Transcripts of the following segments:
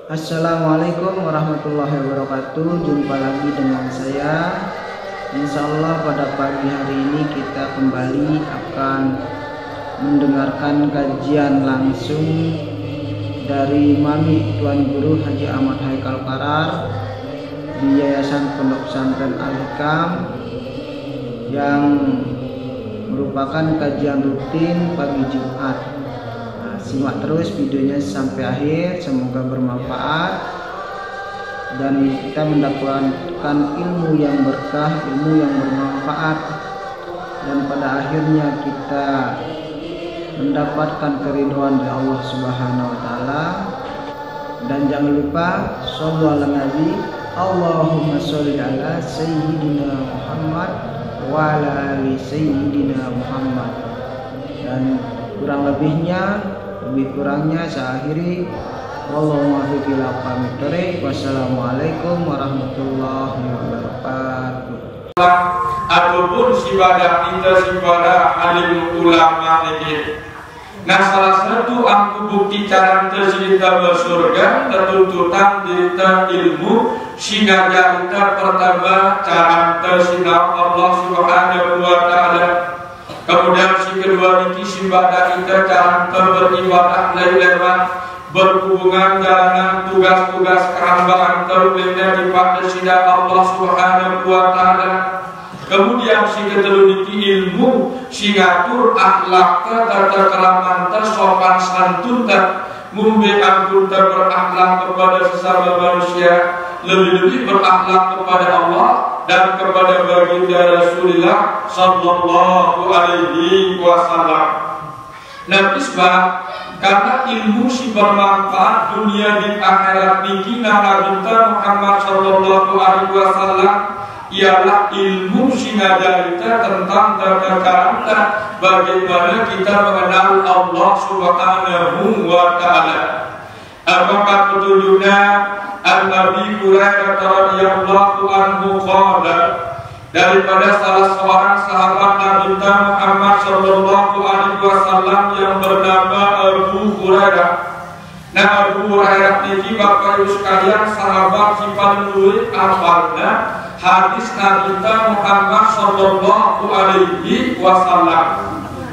Assalamualaikum warahmatullahi wabarakatuh. Jumpa lagi dengan saya. Insya Allah pada pagi hari ini kita kembali akan mendengarkan kajian langsung dari Mami Tuan Guru Haji Ahmad Haikal Parar di Yayasan Pondok Pesantren Al-Hikam, yang merupakan kajian rutin pagi Jumat. Simak terus videonya sampai akhir, semoga bermanfaat dan kita mendapatkan ilmu yang berkah, ilmu yang bermanfaat, dan pada akhirnya kita mendapatkan keridhaan dari Allah Subhanahu wa taala. Dan jangan lupa shollu ala nabi, Allahumma sholli ala sayyidina Muhammad wa ala ali sayyidina Muhammad. Dan kurang lebihnya, lebih kurangnya saya akhiri. Wassalamualaikum warahmatullahi wabarakatuh. Ataupun sibadah kita sibadah alim ulama ini. Nah, salah satu angku bukti cara tercinta bersurga tertuntutan dirita ilmu sehingga kita pertama cara tersinau Allah Subhanahu wa taala. Kemudian si kedua ini ibadah kita cara beribadah lewat berhubungan jalanan tugas-tugas kerambaan terulangnya di pada sida Allah Subhanahu wa taala. Kemudian si kedua ini ilmu si ngatur akhlak tata keraman sopan santun mumbe ampun berakhlak kepada sesama manusia, lebih-lebih berakhlak kepada Allah dan kepada baginda Rasulullah sallallahu alaihi wasallam. Nah, sebab karena ilmu si bermanfaat dunia di akhirat niki Nabi Muhammad sallallahu alaihi wasallam ialah ilmu si ngajarita tentang tata caranya bagaimana kita mengenal Allah Subhanahu wa taala. Apakah petunjuknya? An-Nabi Hurairah radhiyallahu anhu qala, daripada salah seorang sahabat Nabi Muhammad sallallahu alaihi wasallam yang bernama Abu Hurairah. Nah, Abu Hurairah ini Bapak Ibu sekalian sahabat si paling apalna hadis Nabi Muhammad sallallahu alaihi wasallam.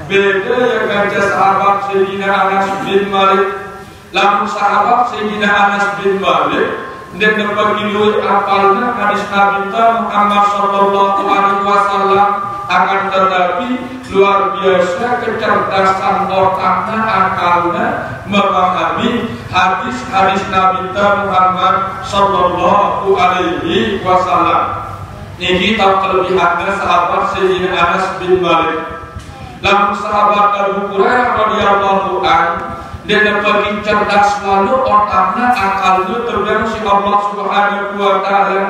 Beda yang kerja sahabat Sayyidina Anas bin Malik. Lalu sahabat Sayyidina Anas bin Malik dan dapat diluit apalnya hadis Nabi Muhammad sallallahu alaihi wasallam, akan tetapi luar biasa kecerdasan otaknya, akalnya memahami hadis-hadis Nabi Muhammad sallallahu alaihi wasallam. Ini tahu kelebihannya sahabat Sayyidina Anas bin Malik. Lalu sahabat Abu Hurairah radhiyallahu anhu dia dapat cerdas lalu otaknya, akalnya tergantung si Allah Subhanahu wa taala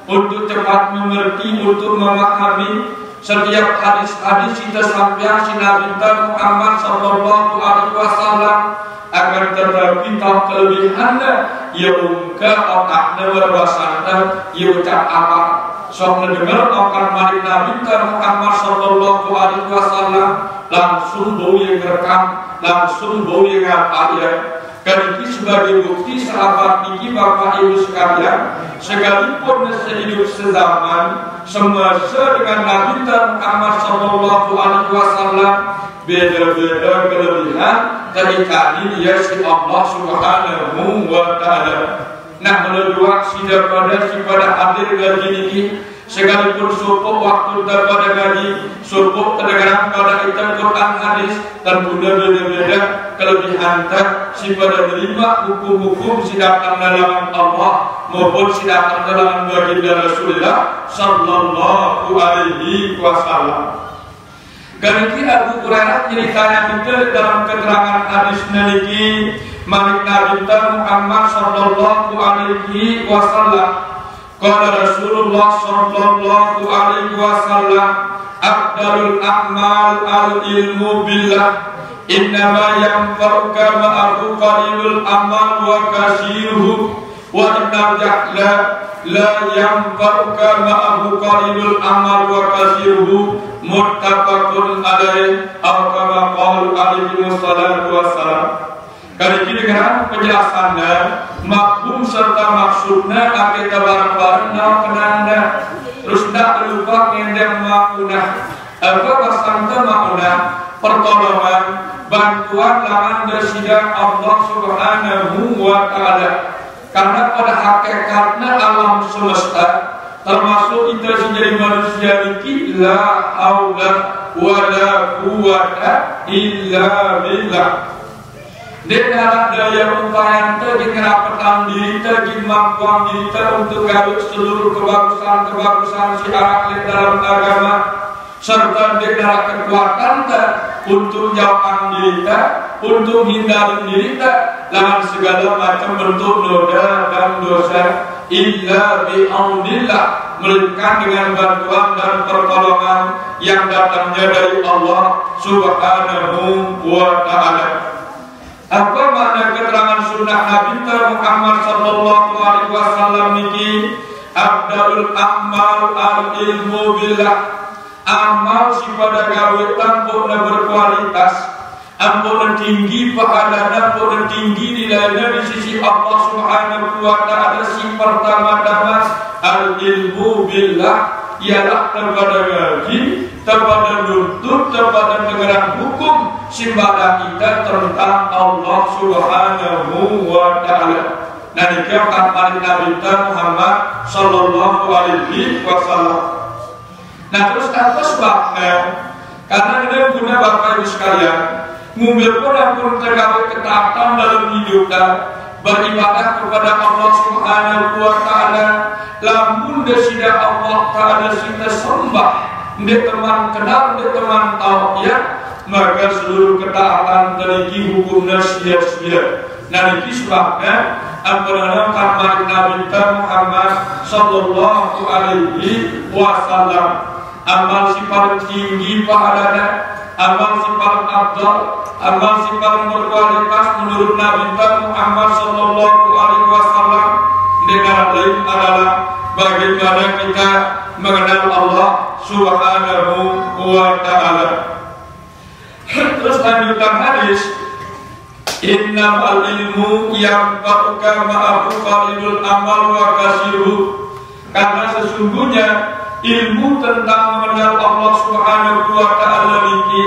untuk cepat mengerti, untuk memahami setiap hadis-hadis kita sampai si Nabi Muhammad sallallahu alaihi wasallam. Akan tetapi tahu kelebihannya, ia ungkap otaknya berbasarkan, ia ucap apa sok mendengar okan mari Nabi Muhammad sallallahu alaihi wasallam langsung bau yang rekam, langsung bau yang apa ya. Karena ini sebagai bukti sahabat niki Bapak Ibu sekalian, sekalipun sehidup sezaman semasa dengan Nabi Muhammad sallallahu alaihi wasallam, beda-beda kelebihan ketika dia si Allah Subhanahu wa taala. Nah, menurut si pada hadir gaji ini, sekalipun subuh waktu daripada gaji, subuh terdengar pada ikan Quran hadis, dan beda-beda kelebihan si pada menerima hukum-hukum si datang dalam Allah maupun si datang dalam baginda Rasulullah sallallahu alaihi wasallam. Karena Abu Hurairah ceritanya kita dalam keterangan hadis niki Malik Nabi Muhammad sallallahu alaihi wasallam. Qala Rasulullah sallallahu alaihi wasallam, afdalul a'mal al-ilmu billah, innama yanfa'uka ma'ahu qalilul amal wa kasiruhu, wa innal jahla la yanfa'uka ma'ahu qalilul amal wa kasiruhu, muttafaqun alaih, atau kama qala alaihi wassalatu wassalam. Kali ini dengan penjelasannya makhum serta maksudnya kita bareng-bareng naon kenanda. Terus tidak lupa ngendeng makuna. Apa pasangta makuna pertolongan bantuan lawan dari Allah Subhanahu wa Ta'ala. Karena pada hakikatnya alam semesta termasuk kita menjadi manusia ini la haula wala quwwata illa billah. Dengan daya upaya dengan petang diri dengan mampuan diri untuk garuk seluruh kebagusan si akhlak dalam agama serta dengan kekuatan untuk jauhkan diri untuk hindari diri lawan segala macam bentuk noda dan dosa illa bi'aunillah, melainkan dengan bantuan dan pertolongan yang datangnya dari Allah Subhanahu wa Ta'ala. Apa makna keterangan sunnah Nabi Muhammad sallallahu alaihi wasallam niki? Abdul amal al ilmu billah. Amal si pada gawe tampukna berkualitas, ampun tinggi pahalana, ampun tinggi nilainya di sisi Allah Subhanahu wa Ta'ala. Si pertama-tama al ilmu billah ialah kepada ngaji, kepada nuntut, kepada negara hukum simbada kita tentang Allah Subhanahu wa Ta'ala. Nah, dikatakan oleh Nabi Muhammad sallallahu alaihi wasallam. Nah, terus apa sebabnya? Karena ini guna Bapak Ibu sekalian, mungkin pun terkait ketaatan dalam hidup dan beribadah kepada Allah Subhanahu wa Ta'ala. Lamun desida Allah Ta'ala kita sembah, ndek teman kenal, ndek teman tahu ya, maka seluruh ketaatan dari hukumnya sia-sia. Nah, ini sebabnya ampun kamar Nabi Muhammad sallallahu alaihi wasallam. Amal si paling tinggi pahalanya, amal si paling abdal, amal si paling berkualitas menurut Nabi Muhammad sallallahu alaihi wasallam dengan lain adalah bagaimana kita mengenal Allah Subhanahu wa Ta'ala. Terus lanjutan hadis, innamal ilmu yanfa'uka ma'ahu qalilul amal wa kasiruh. Karena sesungguhnya ilmu tentang mengenal Allah Subhanahu wa Ta'ala ini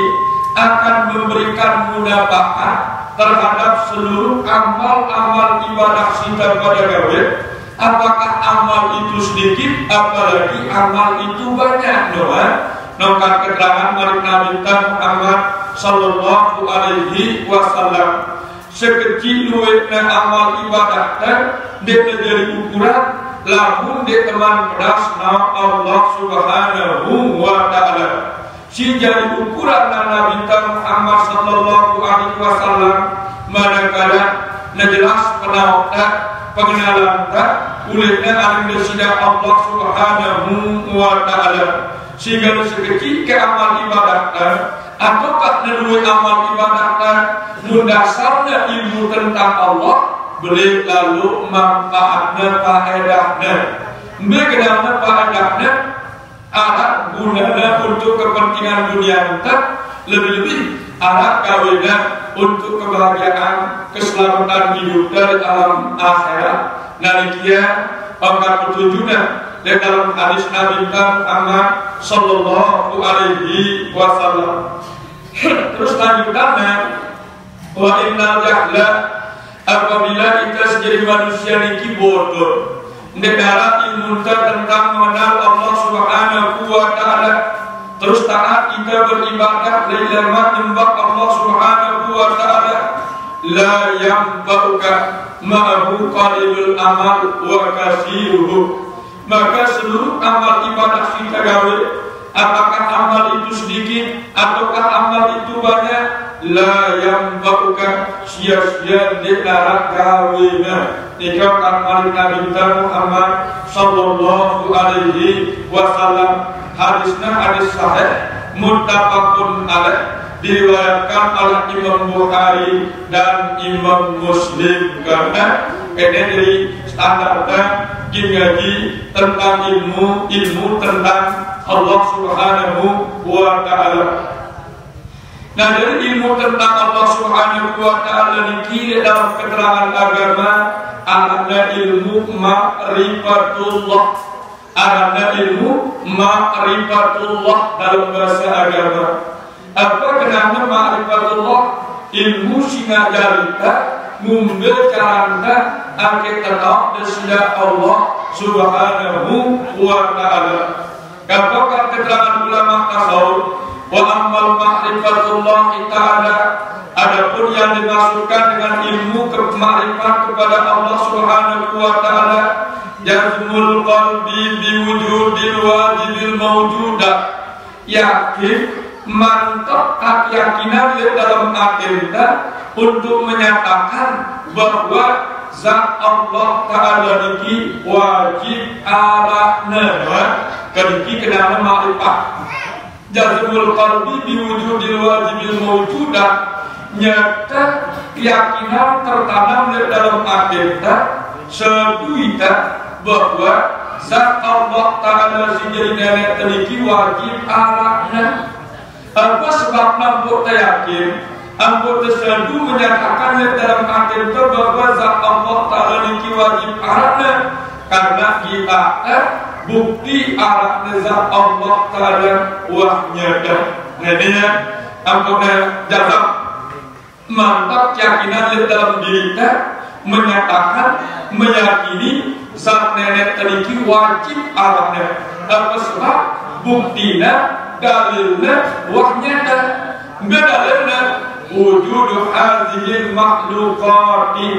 akan memberikan manfaat terhadap seluruh amal-amal ibadah kita pada gawe. Apakah amal itu sedikit, apalagi amal itu banyak, nongkar keterangan dari Nabi Muhammad sallallahu alaihi wasallam. Sekecil luwetna amal ibadah dia menjadi ukuran lamun dia teman pedas nama Allah Subhanahu wa Ta'ala. Si jadi ukuran Nabi Muhammad sallallahu alaihi wasallam manakala najelas penauta pengenalan ulitnya alim desida Allah Subhanahu wa Ta'ala. Sehingga sekecil ke amal ibadah ataukah nedui amal ibadah mundasarnya ilmu tentang Allah boleh lalu manfaatnya faedahnya bagaimana faedahnya ada gunanya untuk kepentingan dunia kita, lebih-lebih ada kawinnya untuk kebahagiaan keselamatan hidup dari alam akhirat. Narikia pangkat petunjuknya dalam hadis Nabi Muhammad sallallahu alaihi wasallam. Terus lanjutannya, wa innal jahla, apabila kita menjadi manusia niki bodoh negara ilmu tentang mengenal Allah Subhanahu wa Ta'ala, terus taat kita beribadah lillahi menyembah Allah Subhanahu wa Ta'ala, la yanfa'uka ma'ahu qalilul amal wa kasiruhu. Maka seluruh amal ibadah kita gawe, apakah amal itu sedikit ataukah amal itu banyak, la yanfa'uka sia-sia deklara gawena. Dikatakan oleh Nabi Muhammad sallallahu alaihi wasallam. Hadisnya hadis sahih muttafaqun alaih, diriwayatkan oleh Imam Bukhari dan Imam Muslim. Karena ini dari standarnya ngaji tentang ilmu tentang Allah Subhanahu wa Ta'ala. Nah, dari ilmu tentang Allah Subhanahu wa Ta'ala niki dalam keterangan agama ada ilmu ma'rifatullah. Ada ilmu ma'rifatullah dalam bahasa agama. Apa kenapa ma'rifatullah? Ilmu singa jarita mumbil caranta ake tetap desida Allah Subhanahu wa Ta'ala. Apakah keterangan ulama tasawuf? Wa ammal ma'rifatullah ta'ala, adapun yang dimaksudkan dengan ilmu kemakrifat kepada Allah Subhanahu wa Ta'ala, jazmul qalbi biwujudil wajibil mawjudah, yakin mantap keyakinan di dalam akidah untuk menyatakan bahwa zat Allah Ta'ala niki wajib arahna kediki kenapa ma'rifat. Jazmul qalbi biwujudil wajibil mawjudah, nyata keyakinan tertanam di dalam akidah seduita bahwa zat Allah Ta'ala sendiri nenek teliki wajib arahna. Apa sebab nampu yakin ampu tersedu menyatakan di dalam akidah bahwa zat Allah Ta'ala niki wajib arahna? Karena kita bukti arah zat Allah Ta'ala wahnyada. Nadinya ampuna jazam mantap keyakinan di dalam diri kita menyatakan meyakini zat nenek teliki wajib arahnya. Apa sebab buktina dalilnya wahnyada. Dalilnya wujud hadhil makhluqati,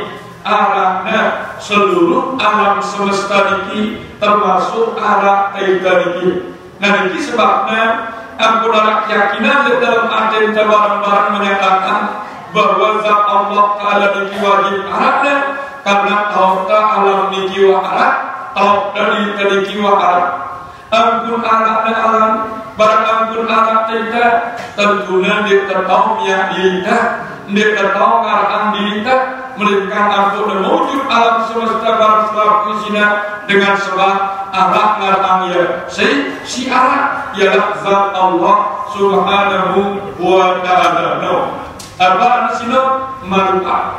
arahnya seluruh alam semesta ini termasuk arah kita ini. Nah ini sebabnya ampun arah keyakinan di dalam hati kita barang-barang menyatakan bahwa zat Allah Ta'ala ini wajib arahnya, karena tahu alam ini wa arah, tahu dari ini wa arah. Ampun arahnya alam, barang ampun arah kita tentunya dia tertahu yang kita, dia tertahu arahan diri kita, melainkan ampun dan mewujud alam semesta barang selaku zina dengan sebab arah ngarang ya si arah ialah zat Allah Subhanahu wa Ta'ala. No apa sino marifat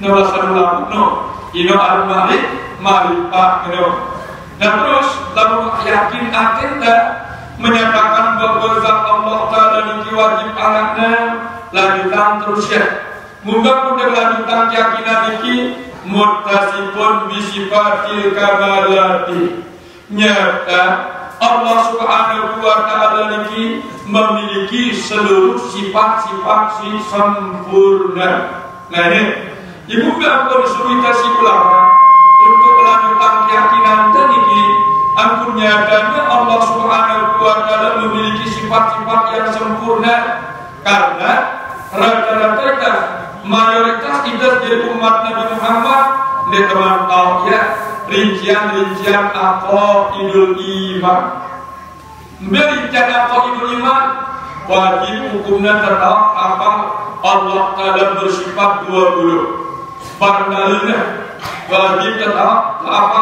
no rasulullah no ino al-ma'rif marifat no. Dan terus lalu yakin akidah menyatakan bahwa zat Allah Ta'ala niki wajib arahna, lanjutan terus ya. Mudah-mudahan lanjutan keyakinan ini muttasifun bisifatil kamalati, nyata Allah Subhanahu wa Ta'ala ini memiliki seluruh sifat-sifat si sempurna. Nah ini ibu ampun suritasi ulama untuk melanjutkan keyakinan ini ampun nyatanya Allah Subhanahu wa Ta'ala memiliki sifat-sifat yang sempurna, karena rata-rata mayoritas kita dari umat Nabi Muhammad di teman tahu ya rincian aqaidul iman. Rincian aqaidul iman wajib hukumnya tetap apa Allah Ta'ala bersifat 20. Barangkalinya wajib tetap apa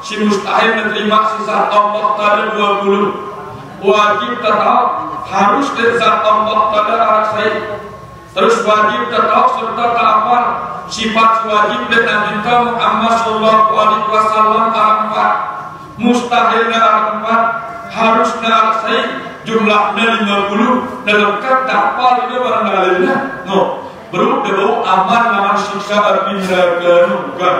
si mustahil menerima sisa Allah Ta'ala 20. Wajib tetap harus zat Allah Ta'ala arasai. Terus wajib tetap serta taafan sifat wajib dan kita Muhammad Sallallahu Alaihi Wasallam arafat mustahil arafat harus narasai jumlahnya 50 dalam kata apa itu barangkali no baru dulu aman naman siksa arbinda juga.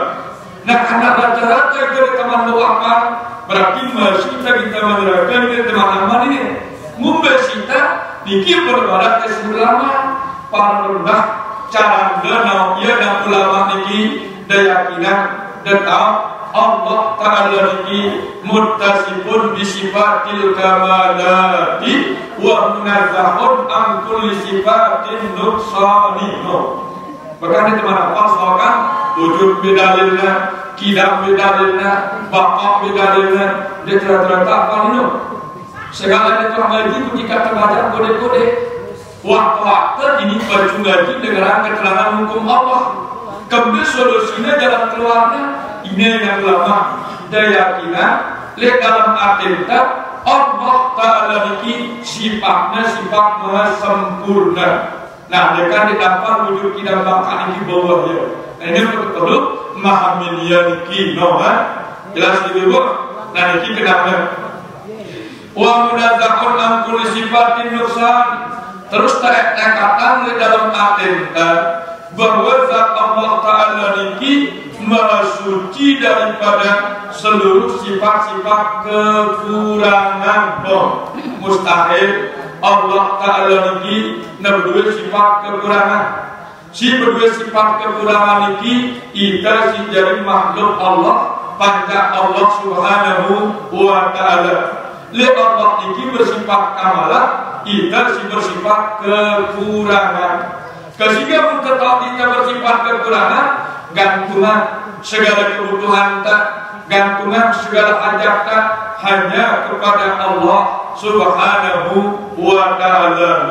Nah karena rata-rata dari teman doakan berarti masih kita menerapkan dari teman aman ini membesita bikin berbarat kesimpulan para rendah cara danau ia dan ulama niki dayakinan datang Allah Ta'ala niki muttasifun bisifatil kamalati wa munazzahun an kulli sifatin nuqsani. Bahkan itu mana falsafah wujud bidalilna, kidam bidalilna, baqa bidalilna, dia ternyata apa ini? Segala itu lagi ketika terbaca kode-kode waktu ini baju lagi dengan keterangan hukum Allah. Kemudian solusinya jalan keluarnya ini yang lama dayakinan lihat dalam akidah Allah Ta'ala niki sifatnya sifat maha sempurna. Nah, dia kan didapat wujud kita bakal niki bawah ya. Nah, ini perlu memahami dia niki, no, jelas dulu. Nah, niki kenapa? Wa munazzahun an kulli sifatin nuksan. Terus tekatan di dalam atinta bahwa zat Allah Ta'ala niki maha suci daripada seluruh sifat-sifat kekurangan. No, mustahil Allah Ta'ala niki berdua sifat kekurangan. Si berdua sifat kekurangan niki ita si jadi makhluk Allah panca Allah Subhanahu wa Ta'ala. Le Allah niki bersifat kamalah, ita si bersifat kekurangan. Sehingga mengetahui kita bersifat kekurangan, gantungan segala kebutuhan tak, gantungan segala hajat tak hanya kepada Allah Subhanahu wa Ta'ala.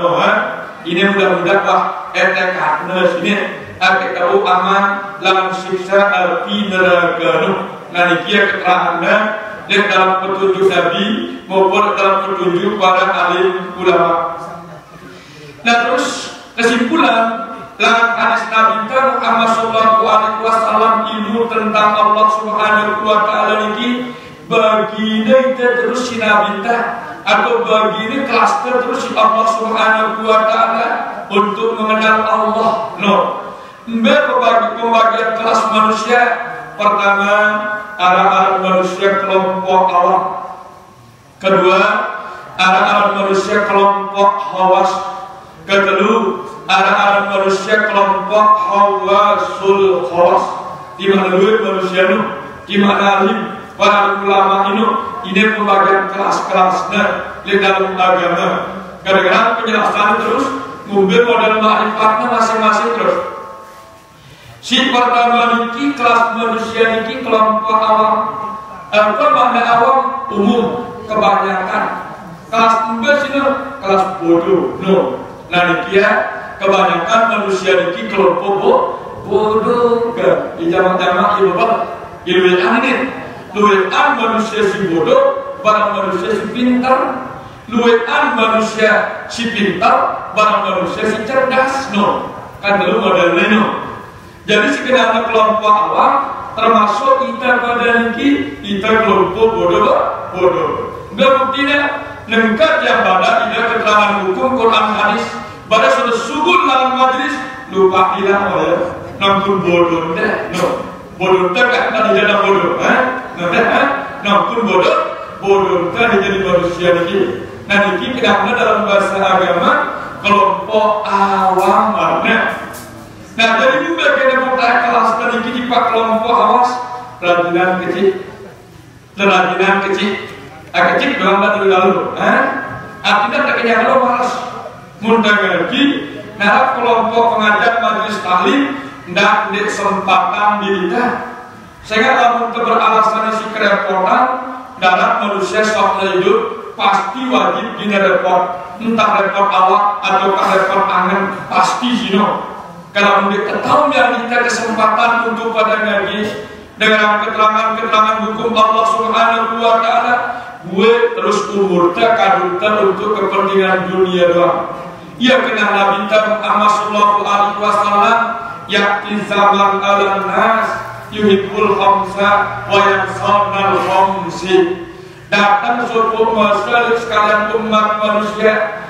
Ini mudah-mudahan bah etekatna sini akan tahu aman dalam siksa api neraka. Nah, ini keterangannya dalam petunjuk Nabi maupun dalam petunjuk para alim ulama. Nah, terus kesimpulan dalam hadis Nabi Muhammad sallallahu alaihi wasallam ilmu tentang Allah Subhanahu wa Ta'ala ini begini terus si Nabi atau begini kelas terus si Allah Subhanahu wa Ta'ala untuk mengenal Allah. No, pembagian kelas manusia. Pertama, arah-arah manusia kelompok awam. Kedua, arah-arah manusia kelompok hawas. Kedua, arah-arah manusia kelompok hawasul khawas. Di mana dua manusia itu, di mana alim, para ulama ini pembagian kelas-kelasnya di dalam agama. Kadang-kadang penjelasan terus mobil model ma'rifatnya masing-masing terus. Si pertama niki kelas manusia niki kelompok awam. Apa makna awam? Umum, kebanyakan. Kelas kedua sini kelas bodoh. No. Nah, niki ya kebanyakan manusia niki kelompok bodoh. Di zaman-zaman ibu bapak, iluan ini, luan manusia si bodoh, barang manusia si pintar. Luan manusia si pintar, barang manusia si cerdas. No, kan dulu modelnya no. Jadi sekedar kelompok awam termasuk kita pada niki kita kelompok bodoh. Buktinya nengkat yang pada tidak keterangan hukum Quran hadis pada sudah subur dalam majlis lupa hilang oleh nampun bodoh dah. No, bodoh tak kan jadi bodoh, nampun bodoh tak jadi manusia niki. Nah, niki tidak dalam bahasa agama kelompok awam mana. Nah, jadi juga kita mulai kelas tadi kita pak kelompok awas pelajaran kecil, kecil doang dari lalu, artinya tak kena kalau malas mudah lagi. Nah, kelompok pengajar majelis taklim dan di kesempatan diri sehingga kalau beralasan si kerepotan dalam manusia sok hidup pasti wajib direpot, entah repot awak atau repot angin pasti zino. Kalau diketahui yang kita kesempatan untuk pada ngaji dengan keterangan-keterangan hukum Allah Subhanahu wa Ta'ala, gue terus umur kadunta untuk kepentingan dunia doang. Ia kena Nabi Muhammad sallallahu alaihi wasallam yakti zaman al-nas yuhibbul khamsa wa yansawna al-khamsi. Datang suatu masa sekalian umat manusia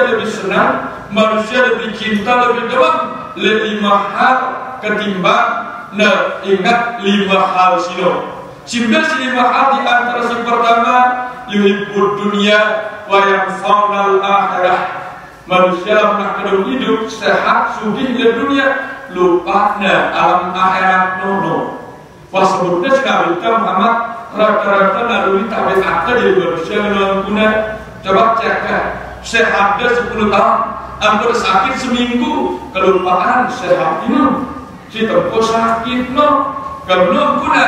lebih senang, manusia lebih cinta, lebih doang, lebih mahal ketimbang ingat 5 hal sino. Simbil si 5 hal di antara si pertama yuhibbud dunia wa yansawna al-akhirah. Manusia nak kedua hidup sehat sugih di dunia, lupa alam akhirat nono. Wah sebutnya sekali Muhammad rata-rata naluri tabi akta di manusia yang guna. Coba cek sehatnya 10 tahun, hampir sakit seminggu, kelupaan sehat ini, si tempo sakit no, kalau guna.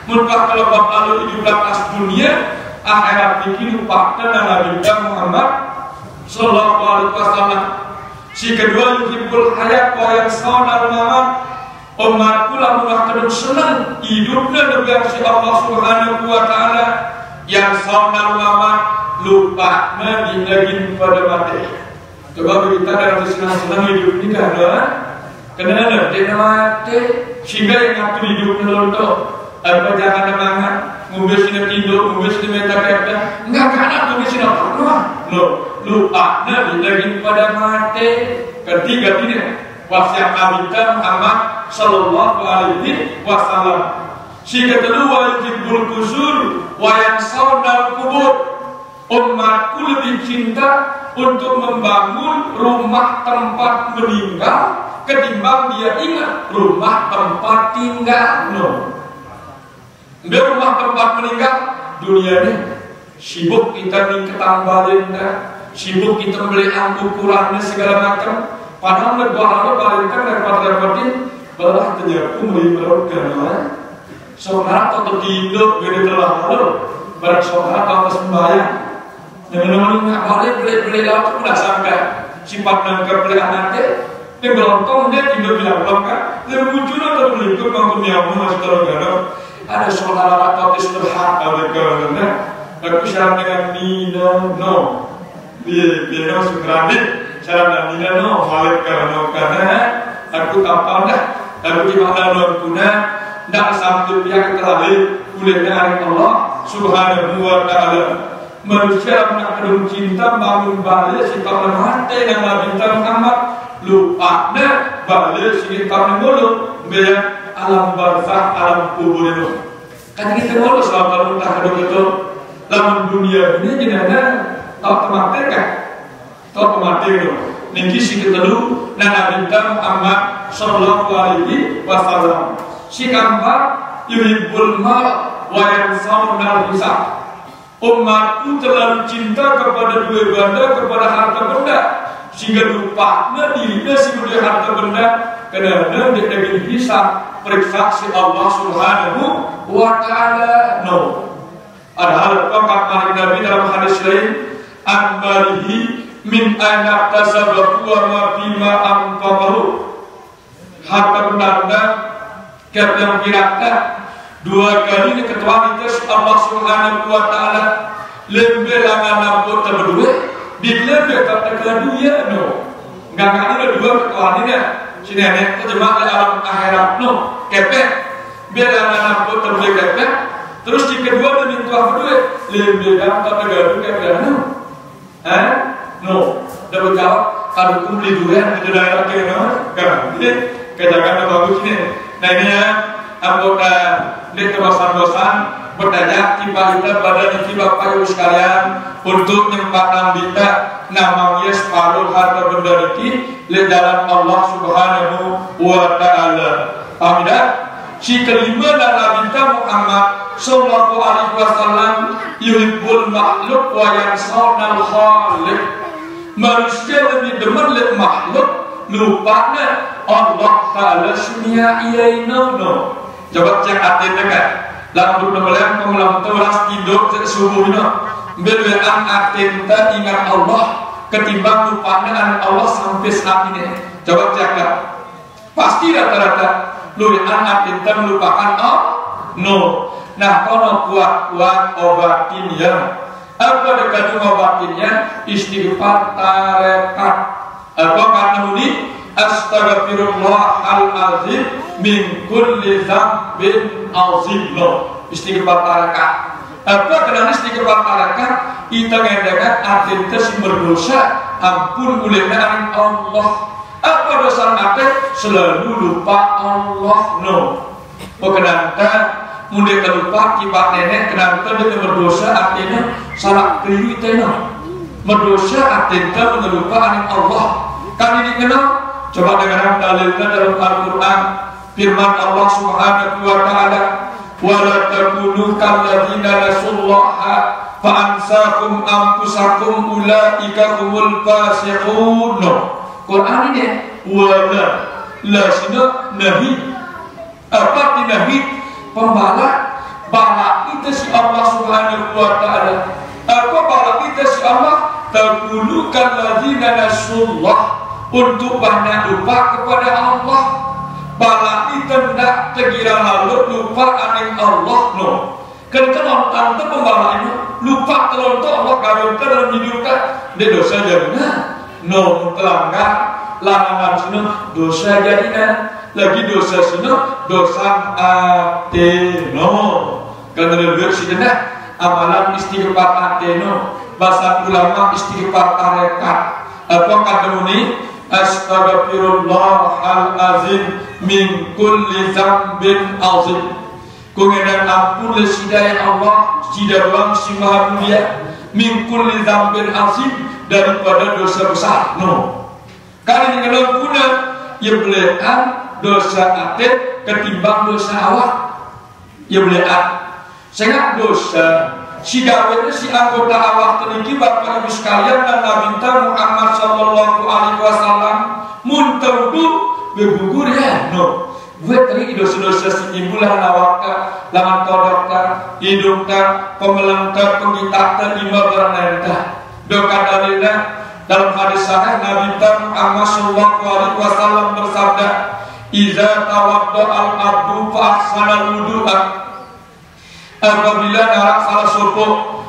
Mudah kalau bapak lalu hidup atas dunia, akhirat ini lupakan Nabi Muhammad sallallahu alaihi wasallam. Si kedua yuhibbul hayat wa yansawna al-mamat. Umatku lah mudah kedua senang hidupnya dengan si Allah Subhanahu wa Ta'ala. yang sauna ulama lupa nabi lagi pada mati. Coba kita dalam senang-senang hidup ini kan, kenapa dia mati sehingga yang ngatur hidup melonto apa jangan mangan ngombe sini tidur ngombe sini minta kerja enggak karena tuh sini apa lupa nabi lagi pada mati. Ketiga ini wasiat Nabi Muhammad sallallahu alaihi wasallam. Si kedua yuhibbul qusur wa yansawna kubur. Umatku lebih cinta untuk membangun rumah tempat meninggal ketimbang dia ingat rumah tempat tinggal. Dia rumah tempat meninggal dunia ini sibuk kita nih ketambalin, sibuk kita beli ukurannya segala macam. Padahal negara balikan daripada repotin belah terjadi melibatkan saudara atau tidur beda telah lalu barang saudara atau sembahyang yang nggak boleh beli laut udah sampai sifat nangkep beli anaknya yang belontong dia tidur bilang kan yang muncul atau melingkup mampu nyamu masih terlalu ada saudara atau istirahat mereka aku syarat dengan Nina dia sukrani syarat Nina balik karena aku kapal dah aku dimana nonpuna tidak sampai pihak terakhir olehnya Allah Subhanahu wa Ta'ala. Manusia nak kedung cinta bangun balik si tahun mati yang Nabi Muhammad lupa nak balik si tahun mulu biar alam barzakh alam kubur itu. Kan kita mulu selama tak kedung itu dalam dunia ini jenana tak mati kan? Tak mati itu. Niki si ketelu Nabi Muhammad sallallahu alaihi wasallam. Si keempat yuhibbul mal wa yansawna hisab. Umatku terlalu cinta kepada dua benda, kepada harta benda sehingga lupa dirinya si benda harta benda karena dia ingin hisab periksa si Allah Subhanahu wa Ta'ala. Ada hal pakat Nabi dalam hadis lain an-barihi min anak tasabahu wa ma bima anfaqahu. Harta benda yang kira-kira dua kali ini ketua itu Allah Subhanahu wa Ta'ala lembe langan nampu terberdua di lembe kata kedua nggak kali dua ketua ini si nenek terjemah ke alam akhirat kepek biar langan nampu terberdua kepek terus di kedua dia minta berdua lembe dalam kata kedua kepek dapat jawab kalau kumpul durian di daerah kan kejagaan bagus ini. Nah ini ya anggota di bosan-bosan berdaya tiba kita pada niki bapak ibu sekalian untuk nyempatan kita namanya separuh harta benda niki di dalam Allah Subhanahu wa Ta'ala. Amin. Si kelima dalam Nabi Muhammad sallallahu alaihi wasallam yuhibbul makhluk wa yansawna al-khaliq. Manusia lebih demen lihat makhluk lupanya Allah Ta'ala sunia iaina coba cek hati dekat lalu berdoa pengulang teras tidur subuh ini berdoa hati kita ingat Allah ketimbang lupanya Allah sampai saat ini coba cek lah pasti rata-rata luan hati kita melupakan nah kalau kuat-kuat obatin ya apa dekat obatinnya istighfar tarekat apa karena ini Astaghfirullahaladzim min kulli dzambin azim istighfar tarekat apa karena istighfar tarekat kita ngedekat artinya si berdosa ampun mulainya Allah apa dosa mati selalu lupa Allah kenapa mulai lupa kibat nenek kenapa dia berdosa artinya salah keliru itu berdosa artinya menyerupa Allah kan ini kenal coba dengarkan dalilnya dalam Al-Quran firman Allah Subhanahu wa Ta'ala wala takunu kalladzina nasullaha fa ansakum anfusakum ulaika humul fasiqun. Quran ini wala la sina nahi apa nahi pembalak balak itu si Allah Subhanahu wa Ta'ala apa balak itu si Allah takunu kalladzina nasullah untuk banyak lupa kepada Allah balak itu tidak terkira lalu lupa aning Allah kan tante pembalak itu lupa telontok Allah kawin dalam hidupkan dia dosa jadinya no telanggar lanangan sini dosa jadinya lagi dosa sini dosa ateno karena lebih sini amalan istighfar ateno bahasa ulama istighfar tarekat apa kademuni astaghfirullahalazim min kulli dzambin azim kungedan ampun lesidaya Allah sida doang si maha mulia min kulli dzambin azim daripada dosa besar no kali ini kalau guna ya belian dosa atet ketimbang dosa awak ya belian sehingga dosa si gawe si anggota awak teriki bapak ibu sekalian dan Nabi Muhammad sallallahu alaihi wasallam muntaudu begugur ya no gue teri dosa-dosa si imbulan awakka laman todokka hidungka pemelengka pengitakta lima bernenta doka dalilnya dalam hadis sahih Nabi Muhammad sallallahu alaihi wasallam bersabda iza tawadda al-abdu fa ahsana wudu'a apabila narak salah sopo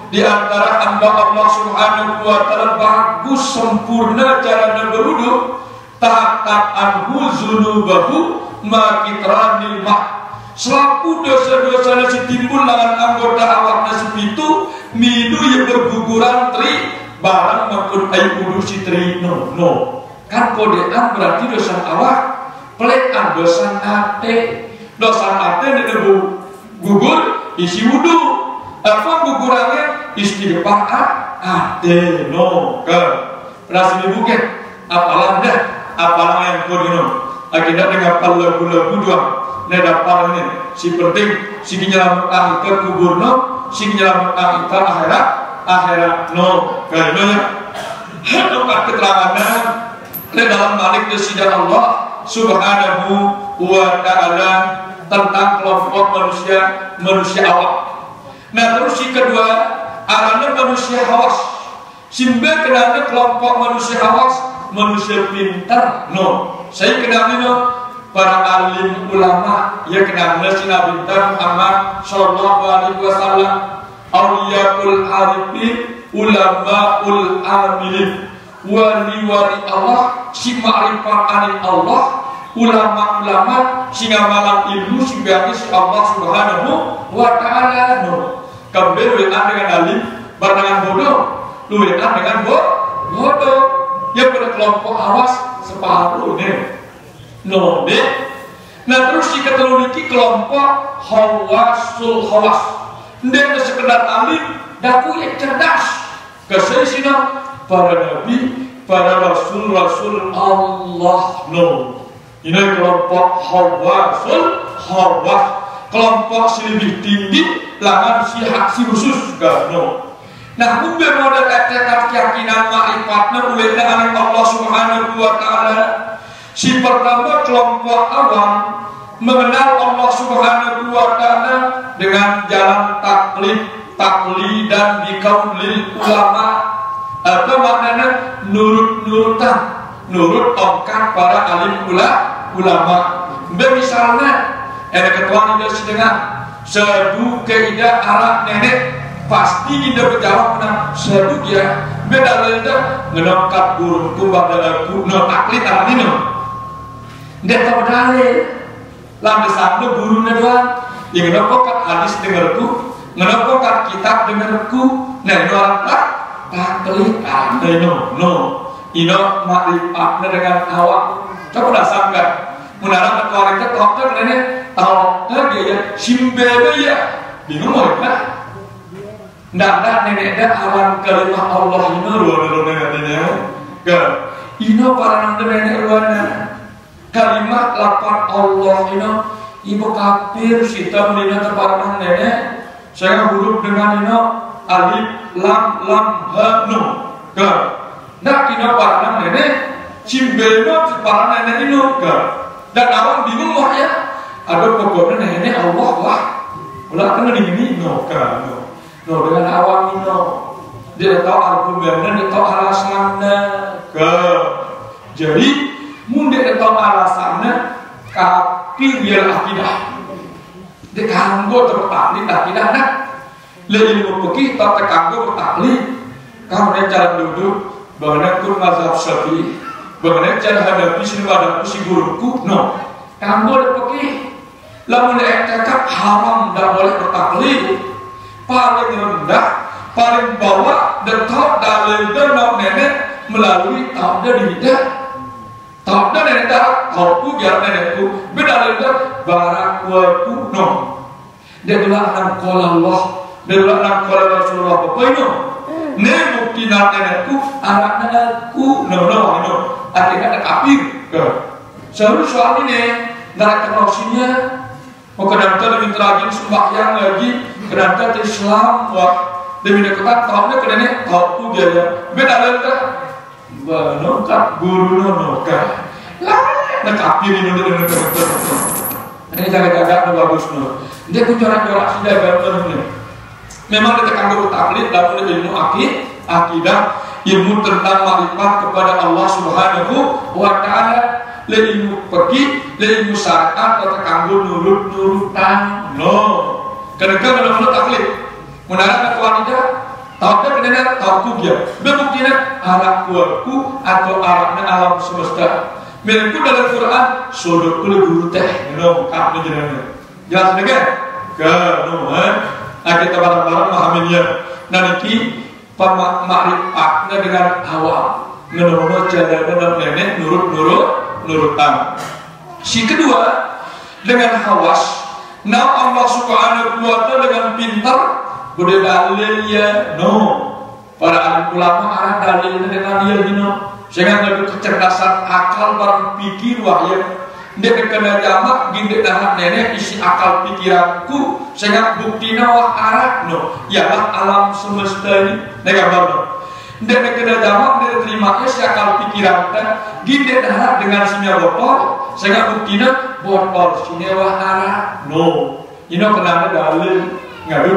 di antara hamba Allah Subhanahu wa taala bagus sempurna cara berwudu ta'at anhu zunubahu ma kitranil ma selaku dosa-dosa nasi timbul dengan anggota awakna sepitu minu yang berguguran tri barang makun ayu wudu si tri no kan kodean berarti dosa awak pelekan dosa ate debu gugur isi wudu apa gugurannya istighfar ate no ke rasa dibuket apalah yang kodino akhirnya dengan lagu-lagu doang neda parane si penting si nyelamat akhirat kuburno si nyelamat akhirat no kayaknya tempat keterangannya dalam balik desidah Allah Subhanahu wa ta'ala tentang kelompok manusia awak. Nah terus si kedua arahnya manusia hawas simba kenapa kelompok manusia hawas manusia pintar no saya kenal para alim ulama ya kenal si Nabi Muhammad sallallahu alaihi wasallam auliyaul arifin ulamaul amilin wali-wali Allah si ma'rifat anil Allah ulama-ulama si ngamalan ilmu si bagi si Allah Subhanahu wa ta'ala no kembali dengan alim barengan bodoh luwean dengan bodoh ya pada kelompok awas separuh nih no deh nah terus si keteluniki kelompok hawasul hawas dan sekedar alim daku yang cerdas kesesina para nabi para rasul Allah no ini kelompok hawasul hawas kelompok si lebih tinggi langan si hak si khusus gak no nah mungkin modal tekad keyakinan ma'rifatnya oleh dengan Allah Subhanahu wa ta'ala si pertama kelompok awam mengenal Allah Subhanahu wa ta'ala dengan jalan taklid dan dikaulil ulama apa maknanya nurut tongkat para alim ulama misalnya ada ketua ini sedang sedu keidah alat nenek pasti kita berjawab menang sedu dia beda lainnya menangkap burung kubah dalam no taklid alat ini dia tahu dalil landesannya burungnya doang yang menangkap hadis dengarku menangkap kitab dengarku nah itu alat taklid ada ino makrifatnya dengan awak coba dah sangka menara ketua kita dokter nenek tahu dia ya simbebe ya bingung lah ndak nenek dah alam kalimah Allah ini luar neneknya ke ino para nenek luarnya kalimat lapan Allah ino ibu kafir sita menina terparang nenek saya huruf dengan ino alif lam ha no ke ndak ino para nenek simbebe para nenek ino ke dan awak bingung wah ya ada pokoknya nenek Allah wah ulah kena digini no kan no dengan awam no dia tahu argumennya dia tahu alasannya ke jadi mun dia tahu alasannya kafir ya akidah dia kanggo terpalik akidah nak le ilmu fikih tak terkanggo taklid. Karena cara duduk, bagaimana kun mazhab Syafi'i, bagaimana cara hadapi si guruku, no. Kanggo le fikih. Lamun i'tikaf haram, tidak boleh bertaklid. Paling rendah, paling bawah, dekat dalil dan nenek melalui tabda dihidah. Tabda nenek darah, kauku biar nenekku, berdalil dan barakwaku, no. Dia bilang anak kola Allah, dia bilang anak kola Rasulullah, apa ini? Ne bukti nenekku, anak nenekku, no. Akhirnya ada kafir. Seharusnya soal ini, dari kenosinya, mau kedanta demi teragin sembahyang lagi, kedanta Islam, wah demi dekat tahunnya kedanya kauku biaya, beda lagi, nokat guru nokat, lah kafir ini ini jaga-jaga bagus no. Dia pun corak-corak sudah benar. Memang dia terkandung taklid dalam ilmu akidah, ilmu tentang makrifat kepada Allah Subhanahu wa Ta'ala, ilmu fikih, ilmu syariat atau terkandung nurut-nurutan. No. Kadang-kadang menurut taklid, menara wanita, tahu dia kenapa tahu dia, buktinya anak kuatku atau alatnya alam semesta. Mereka dalam Quran sodok kulit guru teh, no, kap menjelaskan. Jelas kan? Kan, kita bareng-bareng memahaminya. Nanti makrifat dengan awam, menurut cara nenek nurutan. Si kedua dengan hawas. Nah Allah Subhanahu wa Ta'ala dengan pintar boleh dalil ya, no. Para alim ulama arah dalil dengan dia no. Sehingga ngadu kecerdasan akal barang pikir wahya. Dia kena jamak gindek darah nenek isi akal pikiranku sehingga buktinya wah arah no. Ialah alam semesta ini. Nega baru. Dia kena jamak dia terimanya si akal pikiran dan gindek darah dengan simia botol sehingga buktinya botol sini wah arah no. Ini kena dalil ngadu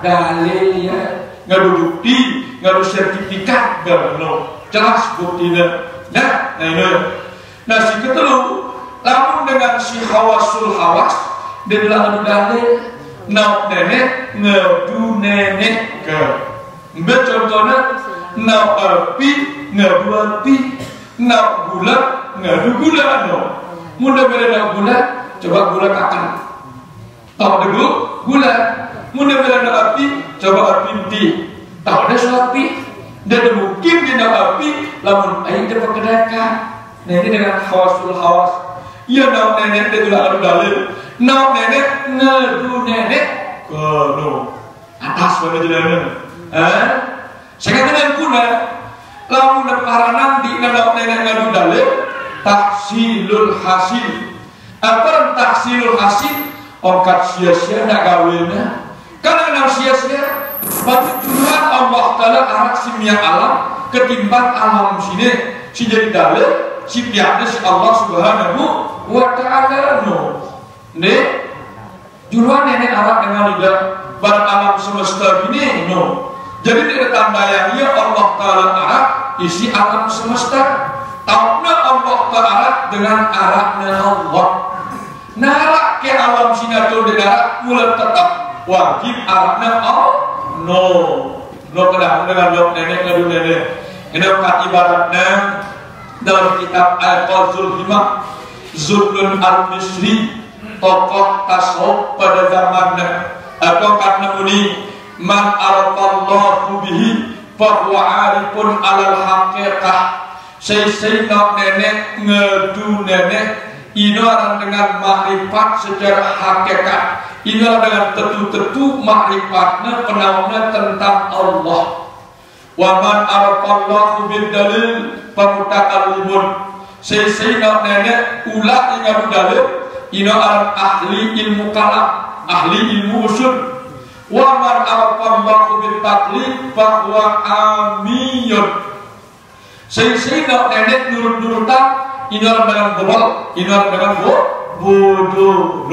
dalil ya. Ngadu bukti, ngadu sertifikat no. Jelas buktinya. Nah ini. Nah si ketelu, lamun dengan si hawasul hawas, dia bilang adu dalil, nak nenek ngadu nenek ke. Mbak contohnya, nak api ngadu api, nak gula ngadu gula no. Mudah bela nak gula, coba gula kakan. Tahu dulu gula. Mudah bela nak api, coba api di. Tahu dah soal api. Dan mungkin dia api, lamun air dia perkenakan. Nah ini dengan hawasul hawas. Ya nak nenek dia juga adu dalil. Nak nenek ngadu nenek kono atas pada jalan. Sekarang dengan guna, lamun para nanti nak nenek ngadu dalil, tahsilul hasil. Apa tahsilul hasil? Ongkat sia-sia nak gawinnya. Karena nak sia-sia. Batu Tuhan Allah Ta'ala arak simia alam ketimbang alam sini si jadi dalil si biada si Allah Subhanahu wa Ta'ala no. Nih juruan nenek arak dengan lidah barang alam semesta ini no. Jadi tidak tanda yang ia Allah Ta'ala arak isi alam semesta. Tahunya Allah Ta'ala dengan araknya Allah. Narak ke alam sinatul darat mulai tetap wajib araknya Allah. No kadang dengan dok nenek ngadu nenek. Ini kat ibaratnya dalam kitab Al-Qazul Himah Zulun Al-Misri tokoh tasawuf pada zamannya atau karena muni man arafallahu bihi bahwa arifun alal haqiqah. Saya dok nenek ngadu nenek ini orang dengan makrifat secara hakikat. Ini dengan tetu-tetu makrifatnya penawanya tentang Allah. Waman arafallahu bil dalil pamutakallimun. Sesina nenek ulah ingat dalil. Ini orang ahli ilmu kalam, ahli ilmu usul. Waman arafallahu bil taklid bahwa amiyun. Sesina nenek nurut-nurutan. Ini orang dengan bebal, ini orang dengan bodoh.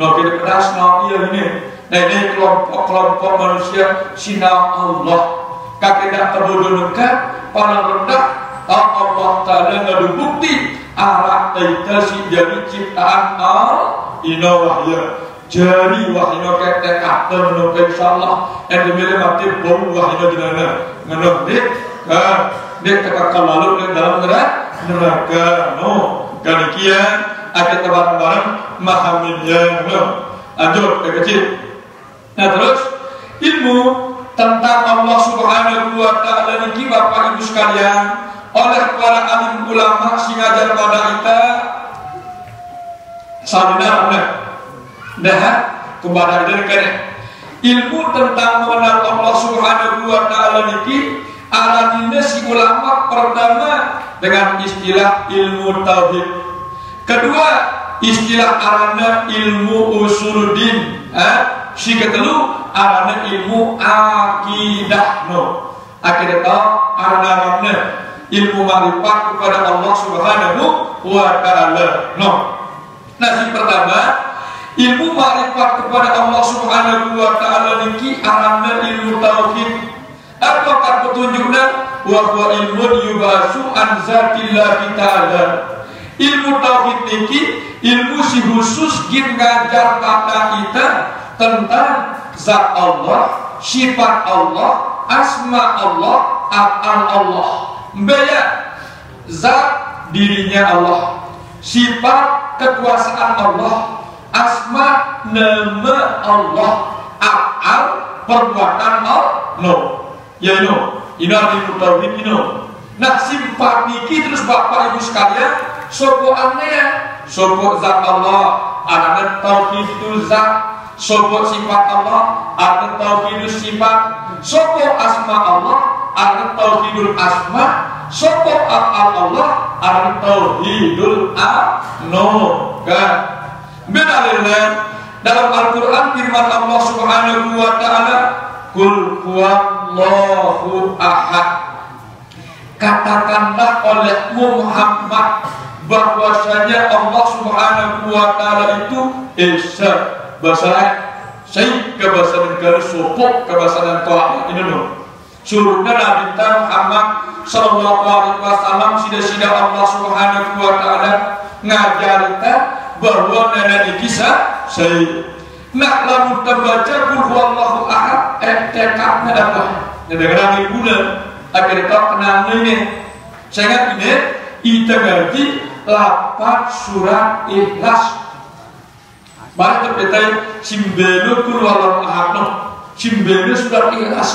No kita keras no iya ini. Nah ini kelompok manusia sina Allah. Kakek dah terbodohkan, paling rendah. Allah Ta'ala ngadu bukti arah kita si jadi ciptaan Allah. Ina wahya. jari wahino ketek atau menurut insyaallah endemile mati bom wahino jenana menurut dia tekakal lalu di dalam neraka kalikian ada barang-barang mahamilnya lanjut kecil. Nah terus ilmu tentang Allah Subhanahu wa Ta'ala niki Bapak Ibu sekalian oleh para alim ulama sing ngajar pada kita sadina dah kepada kita ilmu tentang mengenal Allah Subhanahu wa Ta'ala niki aranina si ulama pertama dengan istilah ilmu tauhid, kedua istilah arana ilmu usuluddin, si ketelu arana ilmu akidah akidah arana ilmu ma'rifat kepada Allah Subhanahu wa Ta'ala nah si pertama ilmu ma'rifat kepada Allah Subhanahu wa Ta'ala niki arana ilmu tauhid. Apakah petunjuknya? Wa huwa ilmun yubasu an zatillah ta'ala. Ilmu tauhid niki ilmu si khusus gin ngajar pada kita tentang zat Allah, sifat Allah, asma Allah, af'al Allah. Mbaya zat dirinya Allah, sifat kekuasaan Allah, asma nama Allah, af'al perbuatan Allah. Ya ini ilmu tauhid nah sifat niki terus Bapak Ibu sekalian sopo aneh sopo zat Allah ada tauhid zat, sopo sifat Allah ada tauhid sifat, sopo asma Allah ada tauhidul asma, sopo af'al Allah ada tauhidul kan benar dalam Al-Quran firman Allah Subhanahu wa Ta'ala Qul huwallahu ahad. Katakanlah olehmu Muhammad bahwasanya Allah Subhanahu wa Ta'ala itu esa bahasa saya ke bahasa negara sopok ke bahasa Toa ini suruhnya Nabi Muhammad sallallahu alaihi wasallam sida-sida Allah Subhanahu wa Ta'ala ngajarita bahwa nenek kisah saya nak lamun terbaca Qul huwallahu ahad tekadnya apa? Negara guna agar kau kenal ini. Saya ingat ini kita ngaji 8 surat Ikhlas. Baru terpetai simbelu Qul huwallahu ahad simbelu surat Ikhlas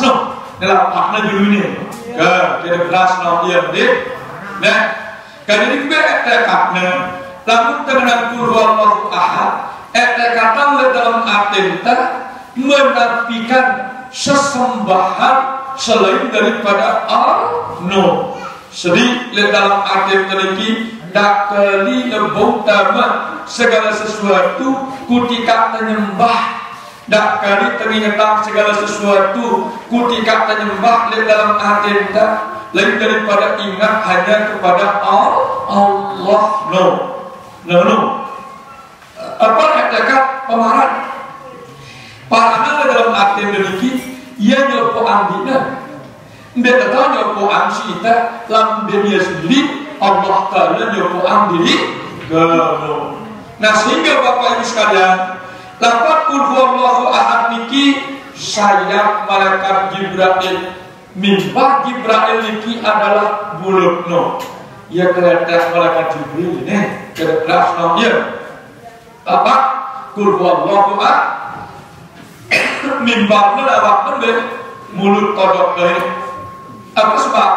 dalam makna dulu ini. Kita kelas dia deh. Nah, kali ini kita tekadnya lamun terkenal Qul huwallahu ahad kata dalam artinya menafikan sesembahan selain daripada Allah. Jadi dalam artinya ini tak kali lebutama segala sesuatu kutika menyembah, tak kali teringat segala sesuatu kutika menyembah dalam artinya lain daripada ingat hanya kepada Allah. Apa dekat pemarah parana dalam arti memiliki ia nyopo andina dia tahu nyopo ansita lam dia sendiri Allah Ta'ala nyopo andiri nah sehingga Bapak Ibu sekalian lapat Qul huwallahu ahad niki sayap malaikat Jibril mimbar Jibril niki adalah bulutno ia kelihatan malaikat Jibril ini kelihatan dia apa? Qul huwallahu ahad mimbarnya lewat mulut kodok dari apa sebab?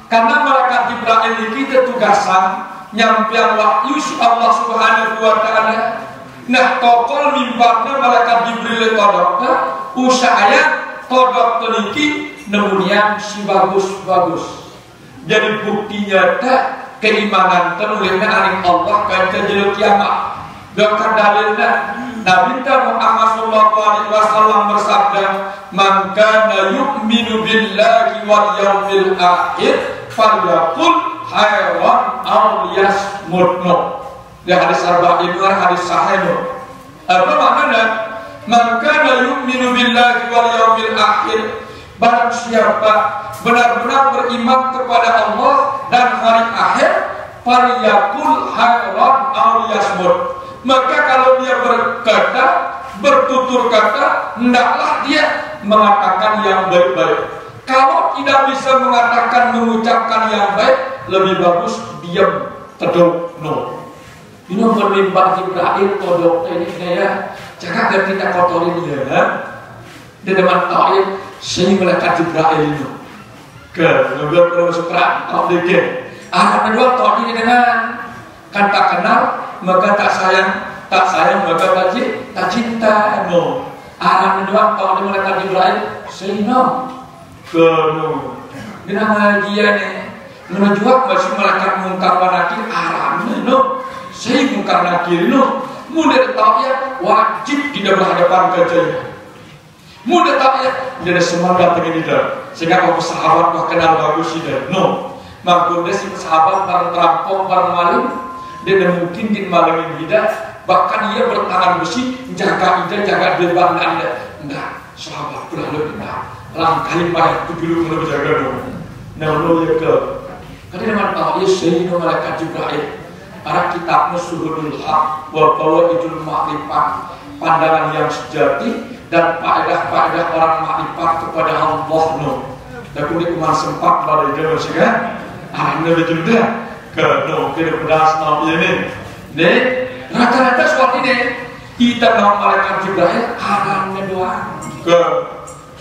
Karena malaikat Jibril ini kita tugasan nyampian wahyu Allah Subhanahu wa Ta'ala. Nah tokol mimbarnya malaikat Jibril kodoknya usahanya kodok teliki nemunian si bagus-bagus. Jadi buktinya tak keimanan terulihnya aring Allah kan terjadi kiamat. Bahkan dalilnya Nabi Muhammad sallallahu alaihi wasallam bersabda, "Man kana yu'minu billahi wal yawmil akhir falyaqul khairan aw liyasmut." Di hadis arba'in hadis sahih. Apa maknanya? Man kana yu'minu billahi wal yawmil akhir, barang siapa benar-benar beriman kepada Allah dan hari akhir, falyaqul khairan aw liyasmut. Maka kalau dia berkata bertutur kata, hendaklah dia mengatakan yang baik-baik. Kalau tidak bisa mengatakan, mengucapkan yang baik, lebih bagus diam, teduh, no. Ini berlimpah Jibril kodok ini ya, jangan kita kotorin dia kan. Di depan taib, saya melekat Jibril itu. Ke, nggak perlu sukra, tak dikit. Kedua taib ini dengan kan tak kenal, maka tak sayang maka tak cinta, no. Kedua taib melekat Jibril, saya no. Ke, no. Dengan dia nih, menujuak masih melekat mungkar nakir, no. Saya mungkar nakir, no. Mudah tahu ya, wajib tidak berhadapan kejadian. Mudah tahu ya, dia ada semangat dengan dia. Sehingga kalau sahabat gak kenal bagus dia, no. Maksudnya si sahabat bareng terampok, bareng maling, dia tidak mungkin dimalingin dia. Bahkan dia bertangan besi, jaga ida, jaga dia bareng anda. Enggak, sahabat berlalu enggak. Langkahin banyak itu dulu mulai berjaga dong. Nah, lo ya ke. Karena memang tahu ya, saya malaikat Jibril. Para kitabnya suhudul haq, wa fawaidul ma'rifat, pandangan yang sejati dan faedah-faedah orang makrifat kepada Allah, no. Dan kemudian kemana sempat pada dia masih kan? Ini betul dah. Ke no, kita pedas no ini. Nih, rata-rata soal ini kita mau malaikat Jibril arahnya doang. Ke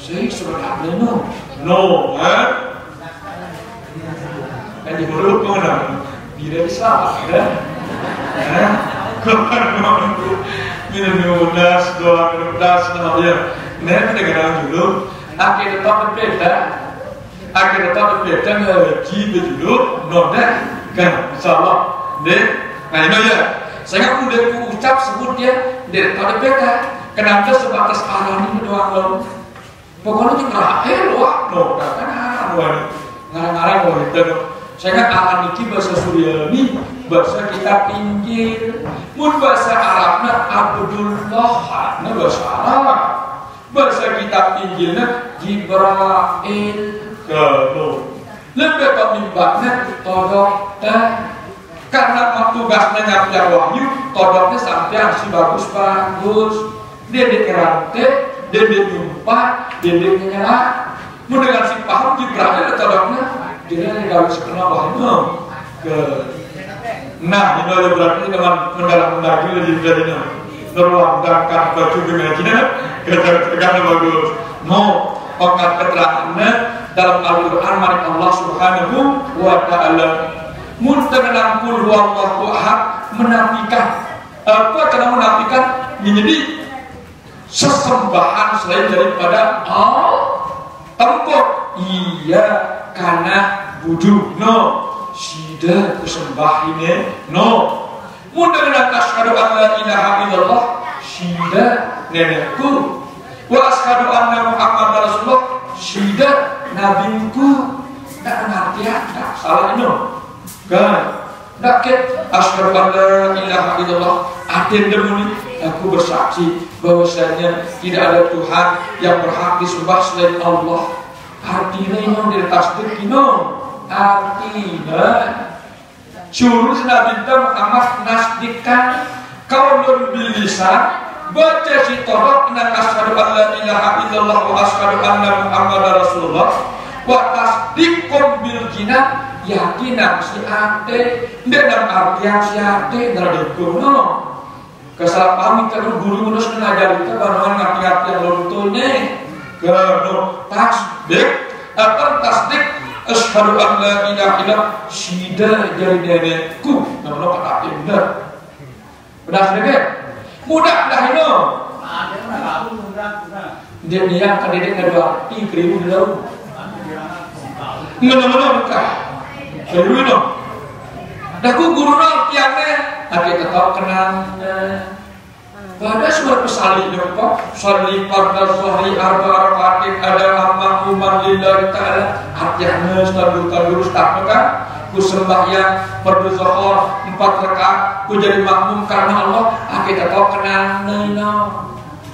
saya sebenarnya no, kan di mulut mana? Bila Islam, kan? Kemana? Minum das, doa minum das, namanya. Nih negara dulu, akhir tahun beda ngaji dulu, noda, kan? Insyaallah, deh. Nah ini ya, saya udah ucap sebut dia dari tahun beda. Kenapa sebatas alami doang lo? Pokoknya terakhir wah, noda kan? Ngarang-ngarang loh itu. Saya akan niki bahasa Suryani, bahasa kita pinggir. Mun bahasa Arabnya Abdullah, nah bahasa Arab. Bahasa kita pinggirnya Jibril. Kalau lebih pemimpinnya todok dan karena tugasnya nyampe wahyu, todoknya sampai si bagus. Dia dikerante, dia dinyumpat, dia nyerah. Mun dengan si paham Jibril todoknya. Dia nggak bisa kenal wahyu ke. Nah, ini ada berarti dengan mendalam lagi lebih dari ini. Meruangkan baju pengajian, kerja bagus. No, pangkat keterangannya dalam Al-Quran manik Allah Subhanahu wa Ta'ala. Muntakan kul huwallahu ahad menafikan apa? Karena menafikan menjadi sesembahan selain daripada Allah. Tempok iya karena budu no sida kusembah ini no mudah dengan asyhadu an la ilaha illallah sida nenekku wa asyhadu anna muhammadar rasulullah sida nabinku. Tak ngerti tak salah ini kan tak ke asyhadu an la ilaha illallah aden demuni aku bersaksi bahwasanya tidak ada Tuhan yang berhak disembah selain Allah. Artinya yang ditasdik ini artinya jurus Nabi Muhammad nasdikan kaulun bil lisan baca si todok dan asyhadu an la ilaha illallah wa asyhadu anna muhammadar rasulullah wa tasdiqun bil jinan yakinan si ate dan artian si ate dari kuno. Kesalah paham kita guru terus mengajar kita bahwa ngerti-ngerti yang luntulnya kalau tasdik atau tasdik asyhadu an la ilaha illallah sida dari nenekku namanya kata benar benar sedikit mudah dah ini dia kadang ada arti keribu di dalam mana bukan keribu itu aku guru artiannya kita tahu kenalnya pada surat pesali kok sholli fardhu zuhri arba rakaatin ada amma uman lillahi ta'ala artinya standur tak kan ku sembahyang fardhu zuhur 4 rakaat ku jadi makmum karena Allah kita tahu kenalnya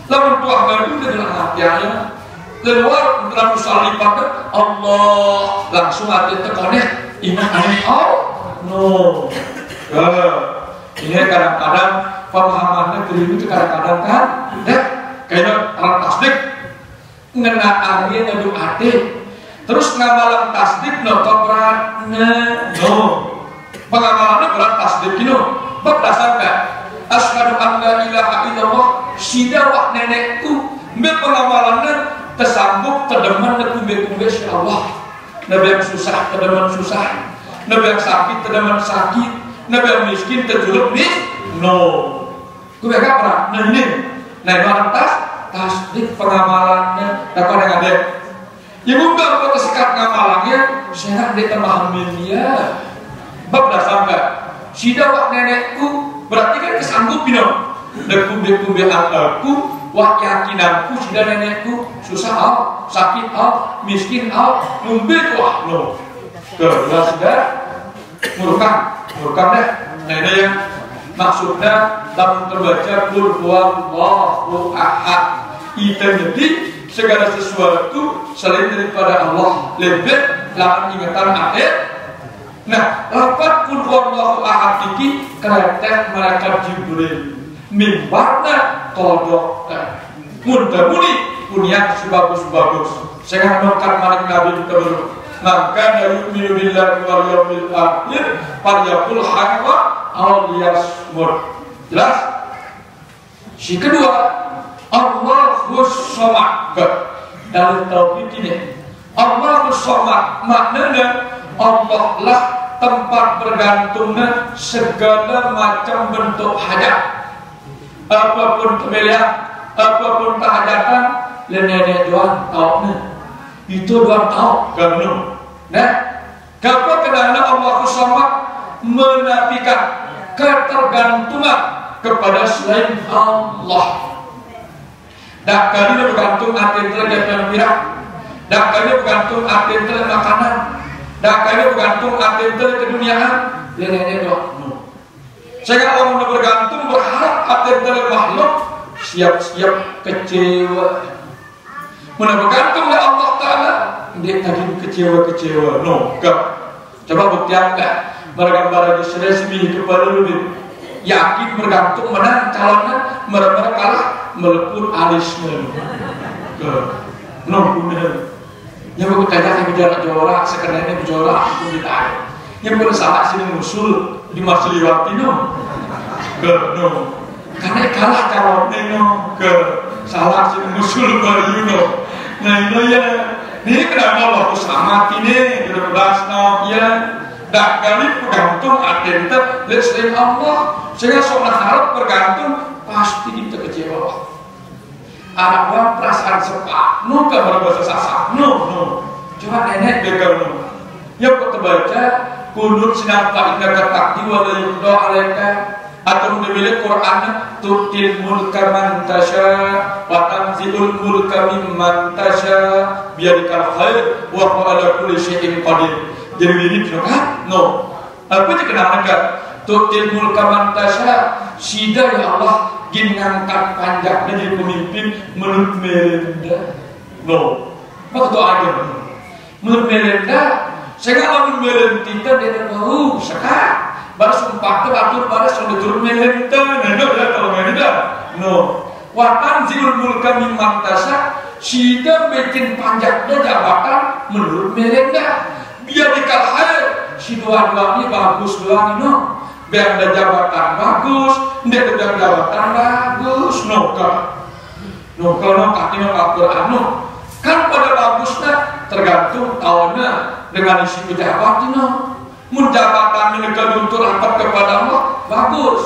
lamun tuah baru dengan artinya keluar dalam sholli fardhu Allah langsung hati tekonnya ingat Allah no ini kadang-kadang pemahamannya keliru itu kadang-kadang kan kayak orang tasdik ngena angin ngadu ate terus ngamalan tasdik no beratnya no pengamalannya berat tasdik gitu berdasarkan asyhadu an la ilaha illallah sidawak nenekku mbe pengamalannya tersambung terdeman kumbe-kumbe si Allah nabi yang susah terdeman susah nabi yang sakit terdeman sakit nabi yang miskin terjuluk no kumbe kapra nah ini nah orang tasdik pengamalannya dapat yang ada ibu mbak kota sekat ngamalannya saya ada terpahamin dia bab dasar enggak sidawak nenekku berarti kan kesanggup dong dan kumbe-kumbe aku wah yakinanku sida nenekku susah sakit miskin ngumbe wah no kelas sudah murkan deh nah ini yang maksudnya dalam terbaca qul huwallahu ahad itu jadi segala sesuatu selain daripada Allah lebih lawan ingatan akhir. Nah, lapat qul huwallahu ahad iki kretek malaikat Jibril mimbarna todok muni punya sebagus-bagus saya nongkat malik nabi terus maka dari yu'minu wal yawmil akhir falyaqul haqqa aw liyasmut. Jelas? Si kedua Allahus Samad dari tauhid ini Allahus Samad maknanya Allah lah tempat bergantungnya segala macam bentuk hajat apapun pemilihan apapun kehajatan nenek doang tahu itu doang tahu karena nah kalau karena Allah Samad menafikan ketergantungan kepada selain Allah. Dak kali bergantung aten terhadap pirang, dak kali bergantung aten terhadap makanan, dak kali bergantung aten terhadap keduniaan, nenek doang. Saya kalau mau bergantung berharap aten terhadap makhluk siap-siap kecewa. Mau bergantung oleh Allah Taala, dia tadi kecewa. No, coba buktikan mereka para disresi kepada lebih yakin bergantung menang calonnya mereka kalah melepur alisme no bener yang aku tanya yang bicara jora sekenanya bicara aku ditanya yang salah sini musul di Masliwati no karena kalah calonnya no salah sini musul baru no nah ini ya ini kenapa Allah selamat ini berbahas no ya dak kali bergantung atentet selain Allah sehingga seorang harap bergantung pasti kita kecewa ada perasaan sepak no kabar bahasa sasak no cuma nenek begal no yang kau terbaca kunut sinapa indah katakti wala yudho alaika atau memilih Quran tutil mulka man tasha wa tanzilul mulka mimman tasha biadikal khair wa ala kulli syai'in qadir. Jadi ini kan? No. Apa itu kenapa kan? Tutil mulka man tasha sida ya Allah gin ngangkat panjang jadi pemimpin menurut Melinda. No. Apa itu aja? Menurut Melinda, saya kalau menurut kita dia tahu sekarang. Baru sumpah teratur baru sudah turun Melinda. No ya kalau Melinda. No. Watan zilul mulka mimman tasha sida bikin panjangnya jabatan menurut Melinda. Biar dikalahin si dua-dua ini bagus doang no biar ada jabatan bagus dia ada jabatan bagus no kaki no Al-Quran no kan pada bagusnya tergantung tahunnya dengan isi pejabat no mun jabatan ini keduntur rapat kepada Allah bagus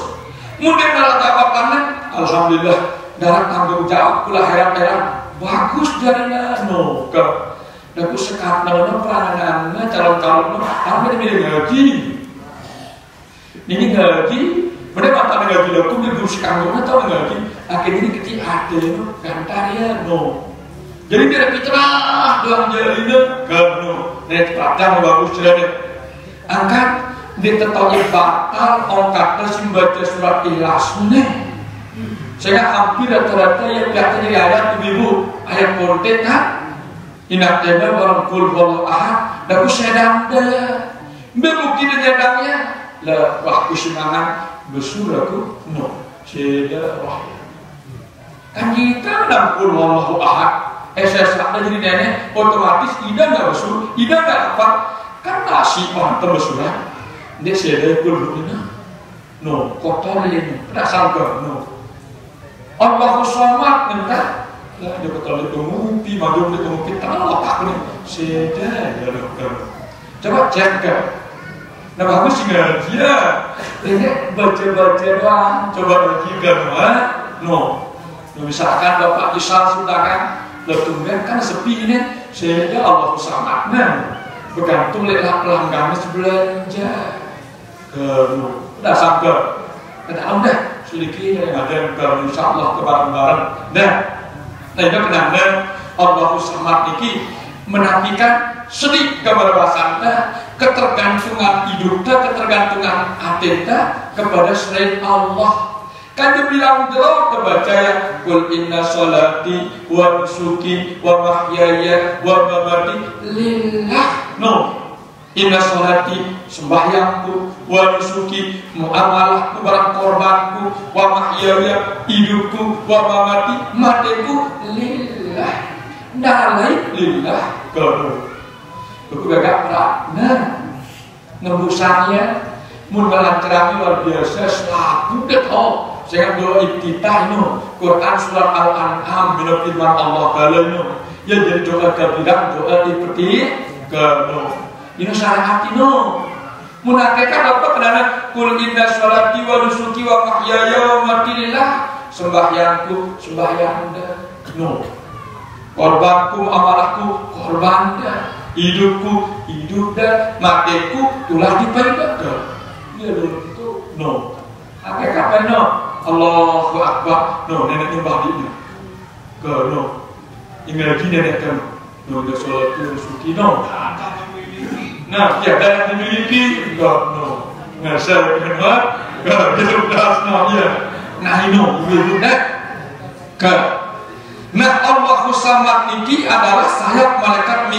mun dia malah jabatannya alhamdulillah dalam tanggung jawab pula heran-heran bagus jadinya no aku sekat nalona peranannya calon-calon tapi dia ngaji ini ngaji mereka tak ngaji aku dia sekanggungnya tahu ngaji akhirnya ini kecil ada gantarnya no jadi dia fitrah doang jadinya no net padang bagus jadi angkat dia tetapnya batal ongkatnya simbaca surat Ikhlas nih saya hampir rata-rata yang biasa jadi ayat ibu ayat konten kan inak tenda orang kul huwallahu ahad daku sedang dah mungkin nyadangnya lah waktu semangat besur aku no seda wah Kan kita nampun wallahu ahad. Saya jadi nenek otomatis ida nggak besul, ida nggak apa. Kan nasi mantap besulan. Dia sedih pun ini. No, kotor ini. Tidak sangka. No. Allahu Samad entah. Lah dia betul itu mumpi, maju dia mumpi tangan otak ni. Sedih ya dokter. Coba cek ke. Nah bagus juga dia. Ini baca-baca doang. Coba lagi kan, no. Misalkan Bapak Isal sudah kan, letupan kan sepi ini. Sedih Allahu Samad. Nah, bergantung lewat pelanggan sebelanja. Udah sampai. Kita udah sedikit yang ada yang insya Allah ke bareng-bareng. Nah itu kenapa Allahu Samad ini menafikan sedih kepada wasanda ketergantungan hidupnya, ketergantungan hatinya kepada selain Allah. Kan dibilang jauh kebaca ya, Qul inna sholati wa nusuki wa mahyaya wa mamati lillah. No, inna sholati sembahyangku, wa nusuki muamalahku, barang korbanku, wa mahyaya hidupku, wa mamati matiku lillah. Dalai lillah kalau aku gagak nah ngebusannya mun melancarami luar biasa selaku detok. Saya doa iftitah itu Quran surat Al-An'am bila firman Allah Ta'ala itu ya jadi doa kebilang doa ini syariat itu munafikan apa karena kul inna sholati wa nusuki wa mahyaya wa mamati lillah sembahyangku sembahyangda no korbanku amalahku korban hidupku hidup dan matiku tulah diperintahkan dia dulu itu no hakikat no Allahu Akbar no nenek nyembah dia ke no ini lagi nenek kan no dia sholat itu suki no nah ya dan memiliki no nggak saya kenal nggak kita beras no ya nah ini ibu ke nah Allahu Samad niki adalah sayap malaikat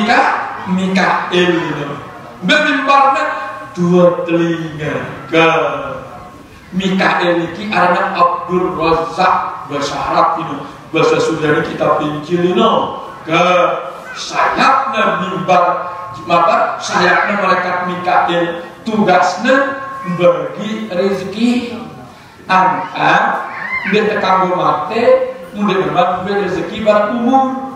Mikael ini bermimbarnya dua telinga ke Mikael ini arahnya Abdul Razak bahasa Arab ini bahasa Sunda kita pincil ini ke sayapnya mimbar maka sayapnya malaikat Mikael tugasnya bagi rezeki angkat dia tekanggo mate mudah berbat gue rezeki barang umur.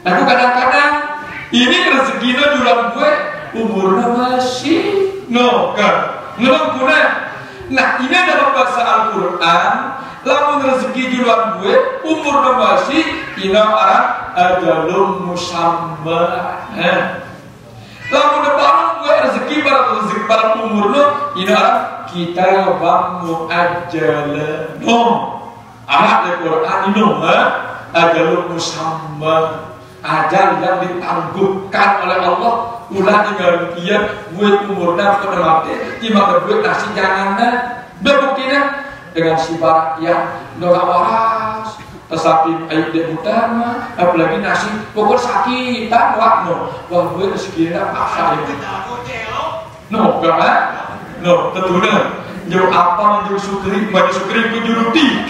Aku kadang-kadang ini rezekinya jualan gue umurnya masih no kan ngelong kuna. Nah ini adalah bahasa Al-Quran. Lamun rezeki jualan gue umurnya masih ina arah ajalum musamma. Lamun barang gue rezeki barang umurnya ina arah kita bangun ajalan no. Anak Al-Quran ini ajalul musamma ajal yang ditangguhkan oleh Allah ulah tinggal dia buat umurnya pada mati tiba buat nasi jangannya berbuktinya dengan si barak yang doa waras tetapi air dia utama apalagi nasi pokok sakitan wakno wah buat sekiranya paksa itu no gak no tentunya jauh apa menjauh sukri, baju sukri itu juruti,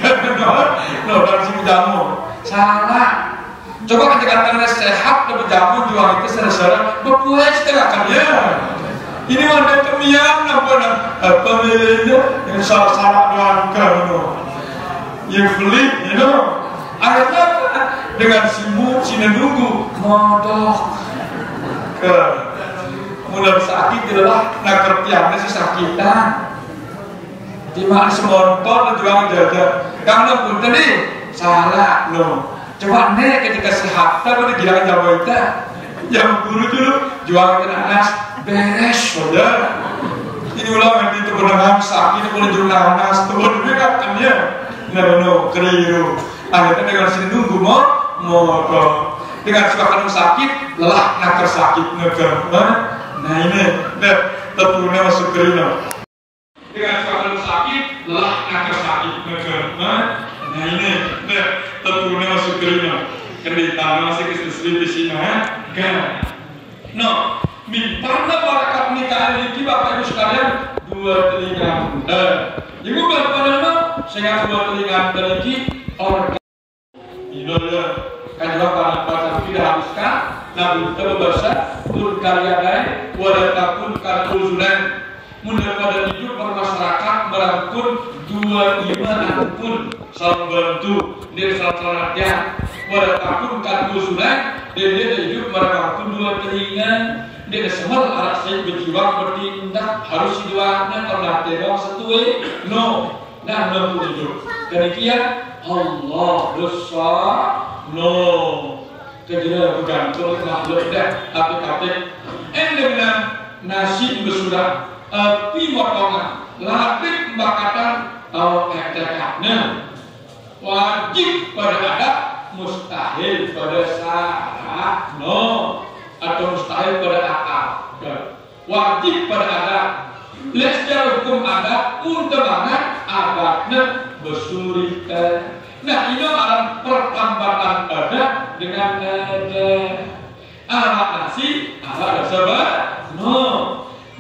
no dari si jamu salah. Coba katakan sehat dan jamu jual itu secara berpuas setengah kan ya. Ini mana kemian apa pemilihnya yang salah doangkan, yang pelit, akhirnya dengan simu sinedunggu modok ke mulai sakit adalah nak kertiannya si sakitan. Dimana semontor juang jaga kamu pun tadi salah no coba nih ketika sehat tapi gila jawa itu yang guru dulu juang nanas beres saudara ini ulang yang itu pendengar sakit boleh jual nanas turun mereka kan ya no keliru akhirnya dengan sini nunggu mau dengan suka sakit lelah nakar sakit negara nah ini tentunya masuk kerina dengan suatu sakit, lelah nakar sakit negara. Nah ini, tentunya masuk kerina. Kereta masih kesusul di sini, kan? No, minta barakat Mikael ini bapak ibu sekalian dua telinga. Ibu berapa nama? Sehingga dua telinga terlebih organ ya kan pada tidak habiskan Nabi kita berbahasa tur karyadai wadatakun kartuzunan mudah pada hidup bermasyarakat merangkul dua iman pun saling bantu dia salatnya wadatakun kartuzunan dia hidup merangkul dua telinga dia semua alat saya berjiwa bertindak harus didoakan karena tidak setui no nah no hidup demikian Allah besar no kejadian bergantung makhluk dah apik-apik dengan nasi bersudah api motongan lapik bakatan atau ektekatnya wajib pada adat mustahil pada syarat no atau mustahil pada akal wajib pada adat secara hukum adat untuk banget adatnya bersyurikan. Nah ini alam pertambatan adat dengan alat nasi alat sabar no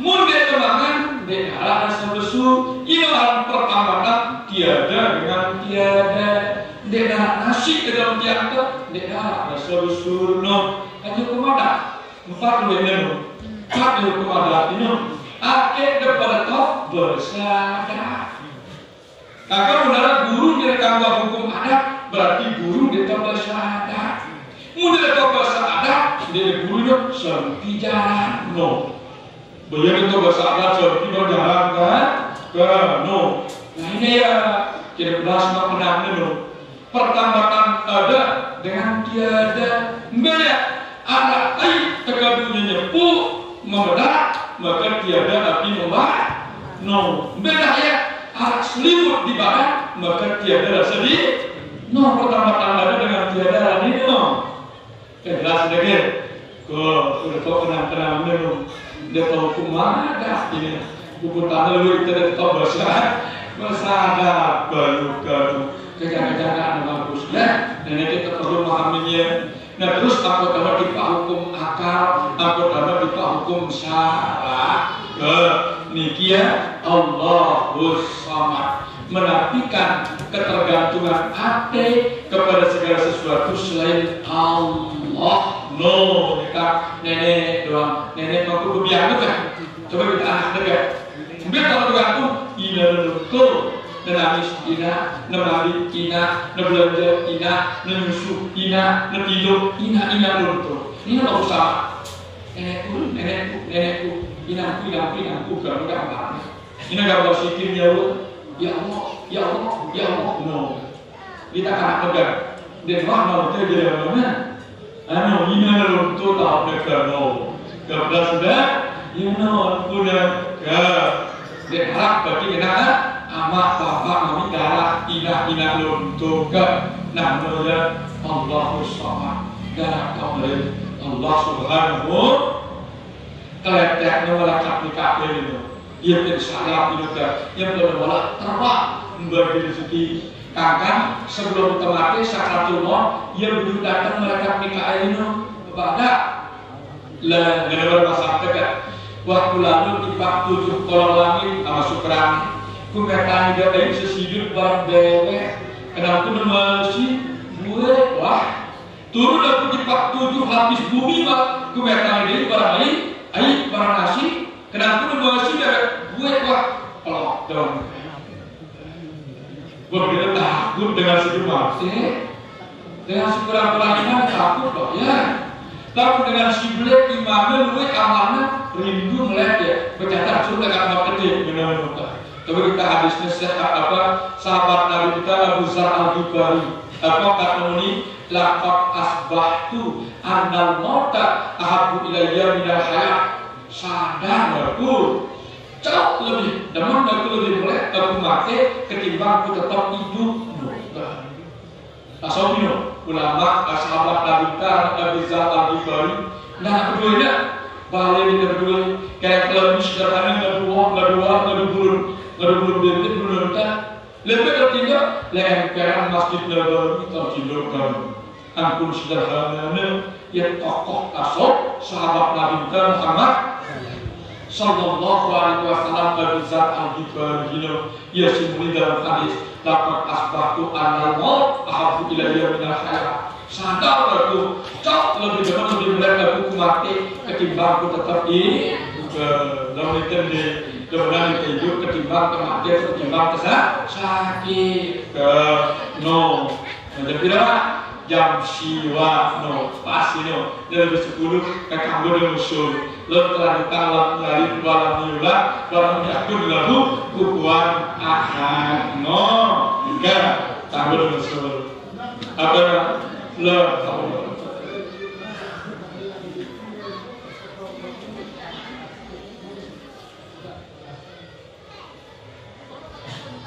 mudah temangan dengan alat nasi besu ini alam pertambatan tiada dengan tiada dengan nasi ke dalam tiada dengan alat nasi besu no hanya kemana 4 hukum adat ini akhir daripada toh bersadar. Maka mendarat guru direkam hukum adat berarti guru direkam bahasa adat. Mudah direkam bahasa adat dia guru sempi jalan no. Bayar itu bahasa adat sempi jalan kan? No. Nah ini ya kita belas menang no. Pertambatan ada dengan tiada beda. Adat lain terkadunya nyepu membedak maka tiada api membak. No. Beda ya. Alat selimut di badan maka tiada rasa di no pertambatan ada dengan tiada ini no jelas sedikit kok sudah tahu kenang no dia tahu kumana dah ini buku tanah lu itu tahu bahasa ada baru kejagaan bagus ya dan kita perlu memahaminya. Nah terus aku dapat dipak hukum akal aku dapat dipak hukum syara nikia Allahus Samad menafikan ketergantungan hati kepada segala sesuatu selain Allah. No, kita nenek doang, nenek mampu kebiasaan kan? Coba kita anak dekat. Sebenarnya kalau tergantung, ina betul, nenangis ina, nemali ina, nebelanja ina, nenyusu ina, netidur ina betul. Ini nggak usah. Nenekku, inangku kalau gambar. Ini gambar sikir ya Allah, no. Kita kan pegang. Dan mana kita dia mana? Anu ini untuk tahu dekat no. Kebetulan sudah, ini punya ke. Dan harap bagi kita amat bapak kami darah ina untuk ke. Nah, menurut Allahus Samad darah kami Allah Subhanahu keleteknya melekat di kaki itu. Ia bersalah itu yang benar-benar terbang memberi rezeki. Kakak sebelum mati sakratul maut ia begitu datang melekat di kaki itu kepada lebar masa dekat. Waktu lalu di 7 kolom langit sama Sukrani. Kumetan dia dari sesidut barang dewe. Kenapa masih gue wah turun aku di 7 habis bumi mak kumetan dia barang air barang nasi. Kenapa masih dari gue wah pelok dong. Berbeda takut dengan sejuk mati, dengan sekurang-kurangnya takut loh ya. Tapi dengan si blek imamnya luwe amanah rindu melihat ya bercatat suruh dengan amat kecil benar-benar. Coba kita hadisnya sahabat Nabi kita Abu Zar Al-Ghifari kata ini laqad asbahtu annal mauta ahabbu ilayya minal hayat. Sadar aku jauh lebih demen aku lebih melek aku mati ketimbang aku tetap hidup. Asal ulama sahabat Nabi Abu Zar Al-Ghifari nah keduanya balik ini berdua kayak lebih sederhana nggak dua bibit belum lebih tertinggal lemperan masjid Nabawi terjilurkan ampun sederhana yang tokoh asal sahabat Nabi Muhammad sallallahu alaihi wasallam berzat al-Ghifari ya simuli dalam hadis laqad asbahtu anal maut ahabbu ilayya minal hayat. Sadar aku cok lebih berat aku mati ketimbang aku tetap di dalam itu di dalam hidup ketimbang kematian ketimbang sakit no jadi jam siwa no pasti no dari 10 ke kamar musuh lo telah ditawar dari balam niula balam yakun lalu kukuan ahad no juga kamar musuh apa lo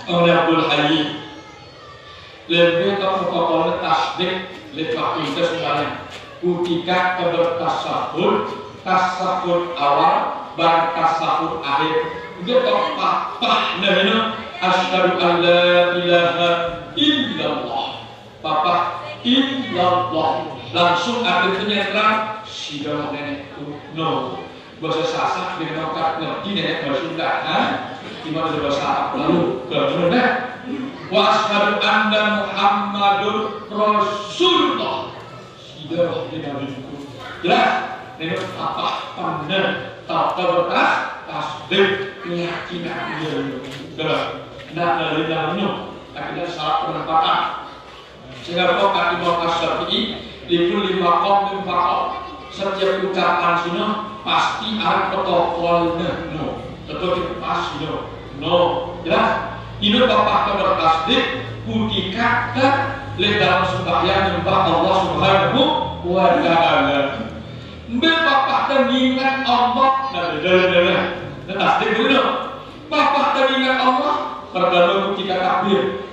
oleh Abdul Hayy lebih ke protokol tasdik lepas itu sebenarnya ketika bertasahud awal dan tasahud akhir itu papa namanya asyhadu an la ilaha illallah papa illallah langsung akhirnya terang sudah nenekku no bahasa Sasak dengan kata ngerti nenek bahasa Sunda gimana bahasa Arab lalu ke mana wa asyhadu anna Muhammadur Rasulullah sudah nenekku jelas nenek apa pandang tak berkas tasdik keyakinan dia nak dari dalamnya akhirnya salah penempatan sehingga kok Imam Asy-Syafi'i itu 5 qom setiap ucapan sini pasti ada protokolnya no betul pas no jelas ini bapak bertasdik ketika ke dalam sembahyang nyembah Allah Subhanahu wa taala bapak teringat Allah dan tasdik dulu bapak teringat Allah pertama ketika takbir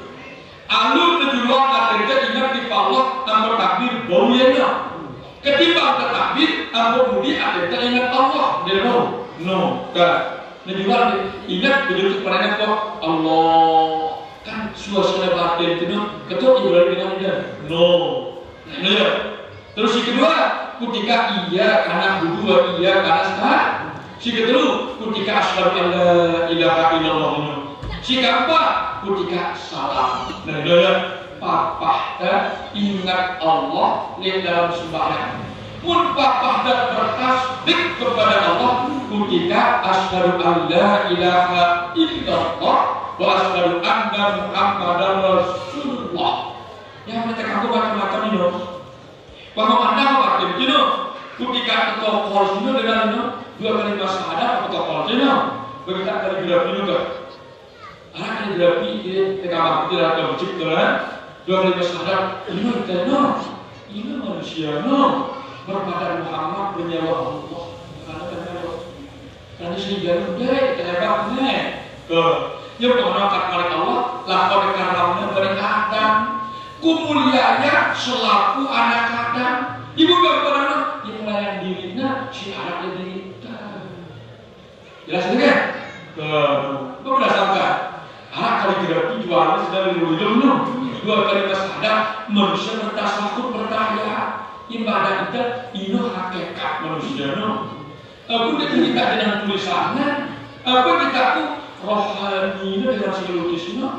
alur tujuan akhirnya ingat di Allah tambah takbir baunya ketimbang takbir ambo budi akhirnya ingat Allah dia no kan Najual ingat begitu kepada kok Allah kan suasana batin itu ketua ibarat dengan dia no nah terus yang kedua ketika iya karena berdua iya karena sah si kedua ketika asyhadu an la ilaha illallah si keempat ketika salam nah papa ingat Allah di dalam sembahyang pun papa dan bertasdik kepada Allah ketika asyhadu an la ilaha illallah wa asyhadu anna Muhammadar Rasulullah yang mereka kamu macam-macam ini bagaimana waktu itu ketika protokol ini dengan ini 2 kali syahadat protokol ini begitu dari grafi juga anak dari grafi dia tekan tidak ada wajib kan 2 kali syahadat ini ini manusia berbadan Muhammad bernyawa Allah karena sehingga udah kenapa yang menggunakan milik Allah lakon karamnya dari Adam kumulianya selaku anak Adam ibu bapak yang melayani dirinya si anaknya dirita jelas kan? berdasarkan anak kali grafi jualan sedang dulu 2 kali syahadat manusia bertasawuf bertahya ibadah kita ini hakikat manusia aku kita dengan tulisannya aku kita tuh rohani dengan psikologisnya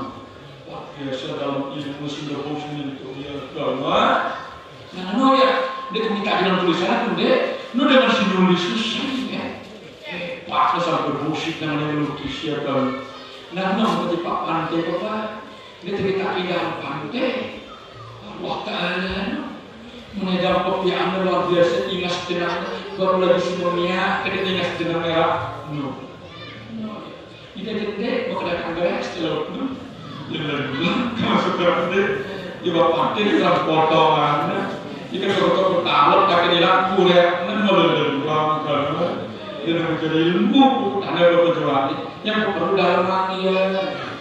wah biasa dalam ilmu psikologi itu ya agama nah ya dia kita dengan tulisannya tuh deh dengan psikologi ya pak sampai bermusik dengan melukis ya kan nah seperti Pak Pante Bapak dia kita dalam Pante Allah Ta'ala mengejar kopi anda luar biasa ingat sejenak baru lagi semuanya kita ingat sejenak merah kita gede mau kedatangan beres setelah itu yang lain kalau sudah gede di bawah pantai di dalam potongan jika berkotor bertalak kaki di lampu ya malah dari ruang karena dia menjadi ilmu anda berkecuali yang perlu dalam hati ya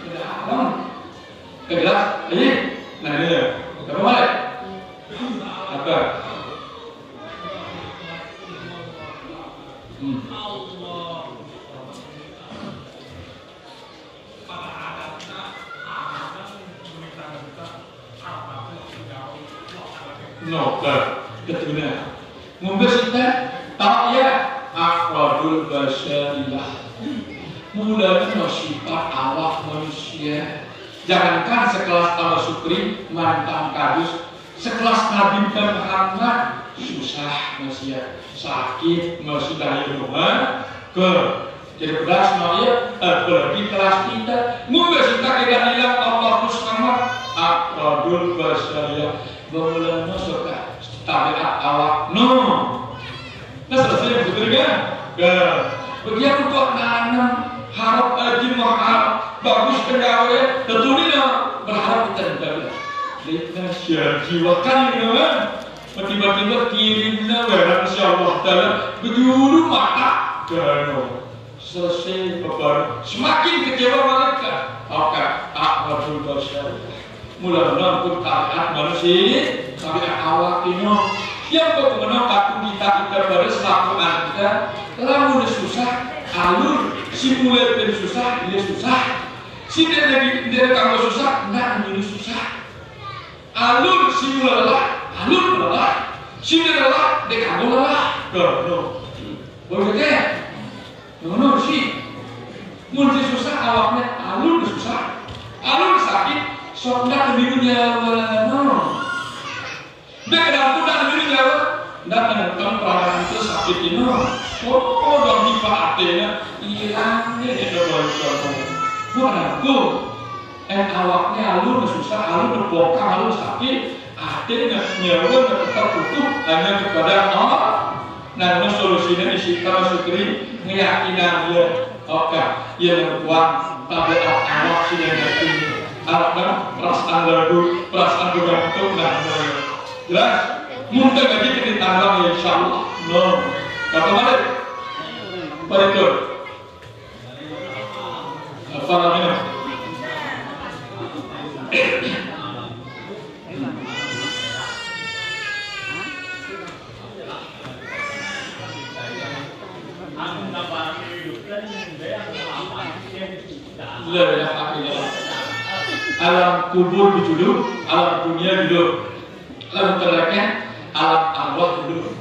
dalam kegelas ini nah ini ya apa balik apa? No, keturunan. Membesarkan tak ya aqradul basyarilah. Mulanya sifat awak manusia. Jangankan sekelas Al-Sukri mantan kadus, sekelas Nabi Muhammad susah manusia, sakit masih dari rumah ke jadi beras maya apalagi kelas kita mungkin kita tidak hilang Allah Muhammad aqradul basyarilah. Mulanya suka tabiat awak nah selesai betul kan? Begitu untuk nanam harap lagi mahal bagus pegawai tentunya berharap kita juga lihatlah jiwa kan tiba-tiba kirimnya barang insyaallah taala begitu mata dan selesai beban semakin kecewa mereka oke aqradul basyarilah. Mula-mula pun tabiat manusia tabiat awak ini yang bagaimana aku kita pada selaku kita lalu susah alur si mulai dari susah dia susah si dari kamu susah nak menjadi susah alur si mulai lelah alur lelah si dia lelah dia kamu lelah boleh kan no si mulai susah awaknya alur susah alur sakit sok nak biru nyawa baiklah tu nak biru nyawa nak menentukan peranan itu sakit ini oh dong di pahatnya hilangnya dia boleh mana aku awaknya alur susah alur bokang alur sakit akhirnya nyawa tertutup hanya kepada Allah. Nah solusinya disita Sukri meyakinan dia oke yang kuat tabiat awak sih yang ini apa perasaan lagu perasaan bergantung nah jelas mungkin lagi kita tambah ya insyaallah kata mana betul apa namanya alam kubur dulu, alam dunia dulu, alam terakhir alam arwah dulu,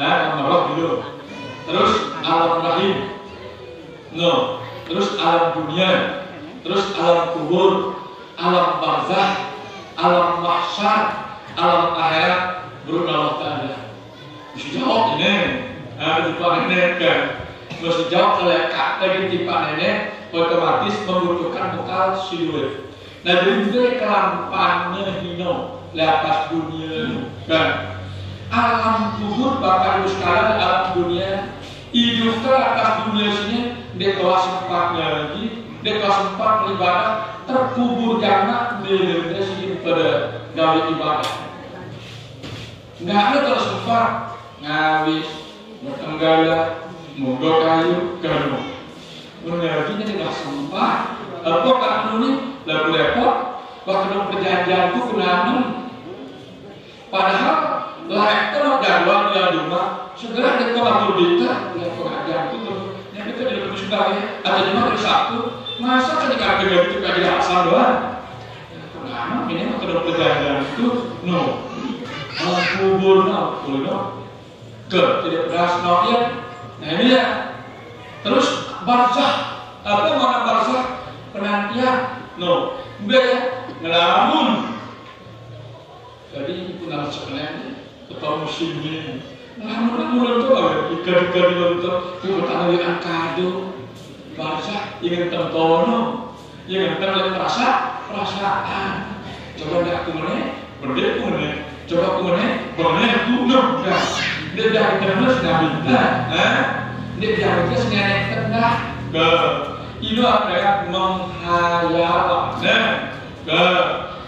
alam arwah dulu, terus alam rahim, terus alam dunia, terus alam kubur, alam barzah, alam mahsyar, alam akhirat, baru Allah Taala. Mesti jawab ini, tipe ini kan, mesti jawab lekat lagi tipe ini, otomatis membutuhkan bekal siluet. Nah jadi kelampannya hino lepas dunia kan alam kubur bakal sekalian alam dunia hidup ke atas dunia sini di kelas 4-nya lagi di kelas 4 ibadah terkubur karena di sini pada gawe ibadah nggak ada kelas 4 ngawis bertenggala mogok kayu ganu mengajinya tidak sempat apa kan ini lalu repot waktu perjanjian itu kenangan padahal layak kalau jadwal dia rumah segera dia kalau berita lihat pengajian itu yang kita di lebih suka ya ada cuma dari Sabtu masa ketika ada itu kaji asal doang kenangan ini waktu perjanjian itu alam kubur tidak beras ya nah ini ya terus barzah apa mana barzah penantian ngelamun jadi itu nama sebenarnya ketemu musimnya ngelamun itu ikan-ikan itu bertanya dengan kado barzah ingin tentono ingin terlihat perasaan coba lihat aku mana berdek aku mana coba aku mana boleh aku dia dari terus sudah minta dia dari terus nenek tengah itu adalah menghayal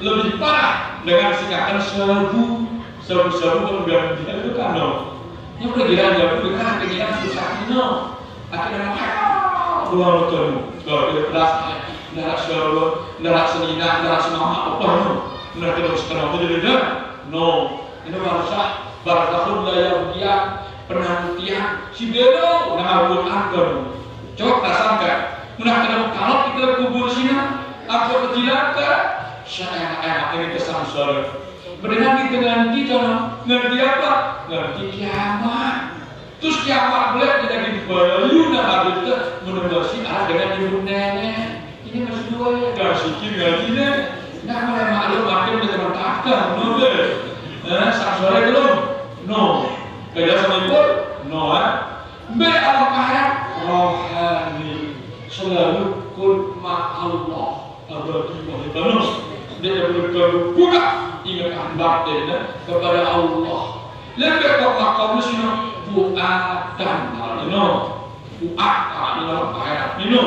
lebih parah dengan singkatan serbu pengganti itu kan yang pergiran jauh dengan kegiatan susah itu akhirnya buang betul kalau tidak beras darah serbu darah senina darah semama apa benar terus kenapa jadi ini barzahun layar dia penantian si bero nama Quran coba rasakan menakutkan kalau kita kubur sini aku kecil saya enak ini kesan sore. Berenang kita nanti ngerti apa? Ngerti kiamat. Terus kiamat boleh kita bayu dan habis itu menegasi dengan ibu nenek. Ini masih dua ya, gak sikit gaji deh. Nah malah maklum makin dengan takkan, no deh. Sak sore belum? No. Beda sama ibu? No. B alam akhirat rohani selalu kun ma Allah abadi wahidus. Dia berbuka ingat batin kepada Allah. Lebih ke makamnya sini buatan no buatan dalam akhirat no.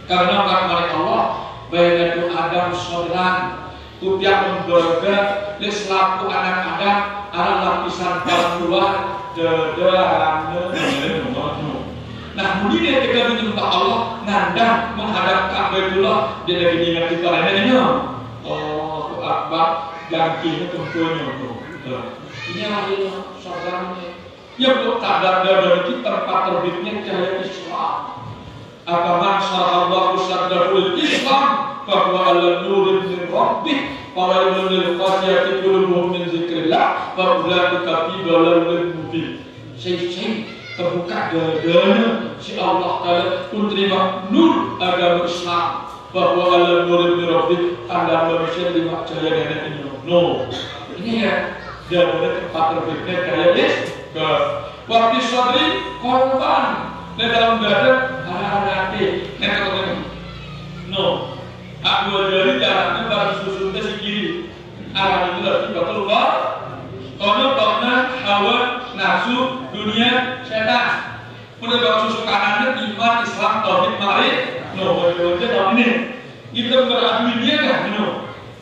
Karena kemarin Allah bayar itu Adam saudaraan Tupiak memberga selaku anak Adam arah lapisan keluar nah kemudian ketika menyembah Allah nandang menghadap Ka'bah dia lagi ingat kita lainnya oh Akbar gantinya tentunya ini adalah saudaranya yang belum sadar dari tempat terbitnya cahaya Islam Akaman sa'allahu saddarul Islam bahwa ala nurin min rabbih wa ilmunil qasiyati qulubuhum min zikrillah wa ulaika fi dhalalin mubin. Saya terbuka dadanya si Allah Ta'ala pun terima nur agama Islam bahwa ala nurin min rabbih tanda manusia terima cahaya nenek ini. No, ini ya dari tempat terbitnya cahaya Islam. Waktu sadri korban dan dalam dada anak-anak no aku dari darahnya baru susun ke si kiri arah itu lagi keluar karena hawa nafsu dunia setan udah bawa susu kanannya iman Islam tauhid mari no wajah tahun ini kita beradu dia kan no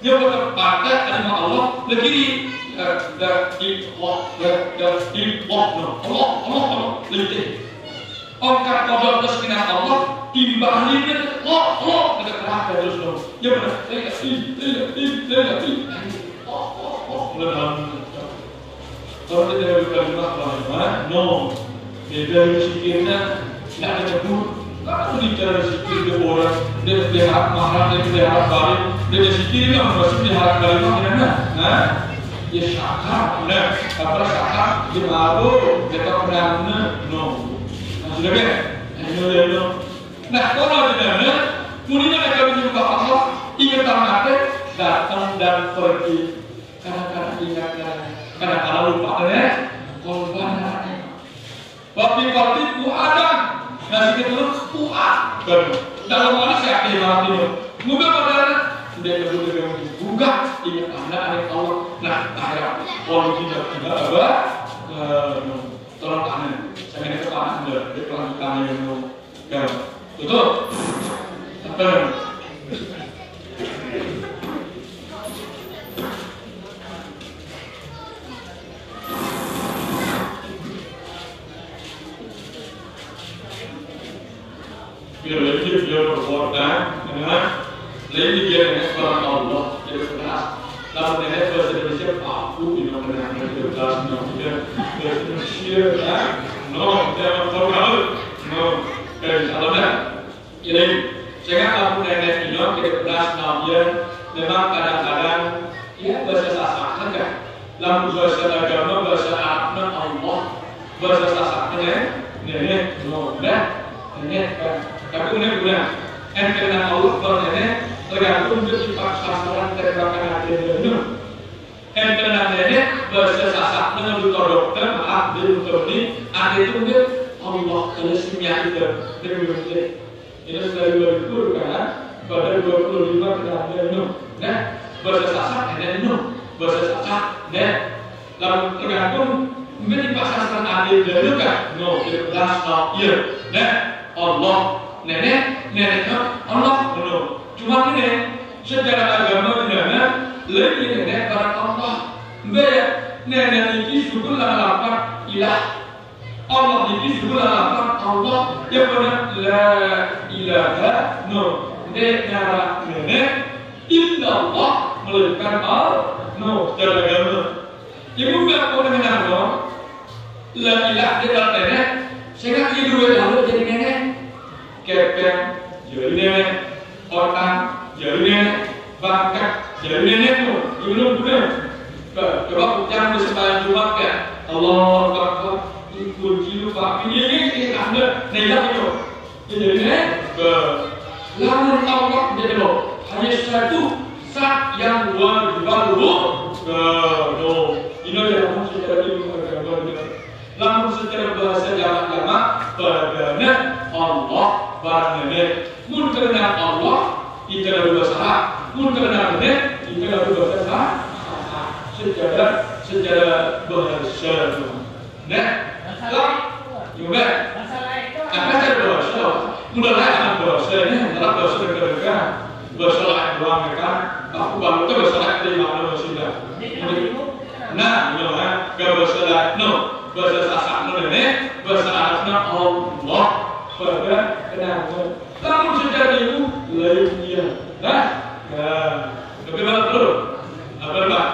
dia bertepatnya dengan Allah lagi Allah lebih ongkar kodok kesekinan Allah timbangin Allah kita kerahkan terus dong ya benar kalau kita dari kalimat no beda sikirnya tidak ada cebur kalau bicara sikir ke orang dia berharap mahal dia berharap balik dia sikirnya masih berharap kalimat nah ya syakar nah apa syakar dia malu dia tak pernah no sudah kan? Nah kalau tidak kemudian mereka menyembah Allah ingatan mati datang dan pergi kadang-kadang ingat kadang-kadang lupa korban waktu puadan nasi ketelu puat dalam mana saya mati moga pada dia kedua buka ingat anak Allah nah akhirat kalau tidak apa tolong kanan saya ini kepanan dia pelanjutan yang mau betul apa biar lebih dia berkorban dengan lebih dia dengan kepada Allah dia berkeras lalu nenek bahasa Indonesia aku ini benar dia berkeras dia Indonesia no jangan terlalu no kalau dah ini saya aku nenek ini kita berkeras namanya memang kadang-kadang ya bahasa sasaran kan lalu bahasa agama bahasa Arab Allah bahasa sasaran nenek no dah nenek kan tapi kemudian bilang karena Allah kalau nenek tergantung dari sifat sasaran tembakan hati dulu. Karena nenek bahasa sasak dengan dokter maaf dari dokter ini ada itu mungkin Allah kalau simia itu dari dokter ini sudah 20 kan pada 25 kena minum. Nah bahasa sasak nenek minum bahasa sasak nenek lalu tergantung mungkin sifat sasaran hati dulu kan no 13 iya nah Allah nenek Allah menurut cuma ini secara agama negara lebih nenek para Allah nenek ini syukur lapar ilah Allah ini syukur lapar Allah yang benar la ilaha no nenek illa Allah melainkan Allah no secara agama yang bukan orang yang Allah la ilaha illa nenek sehingga hidup lalu jadi nenek kepeng jadi nenek orang jadi nenek bangkat jadi nenek tu belum coba jangan bersembahyang Jumat kan Allah Akbar kunci sebab ini anda nilai itu. Jadi lamun Allah jadi lo hanya satu saat yang wajib baru. Ini adalah secara ilmu agama. Lamun secara bahasa jamak-jamak padanya Allah barangnya. Mun karena Allah itu adalah bahasa. Mun karena benar itu adalah bahasa. Secara bahasa. Nah, juga. Apa cara bahasa? Mulai dengan bahasa ini adalah bahasa negara. Bahasa lain doang mereka. Aku baru itu bahasa lain dari mana sudah. Nah, gak bahasa lain. No, bahasa Sasak ini bahasa Arabnya Allah. Pada kenapa? Namun secara itu lainnya. Nah, bagaimana dulu? Apa Pak?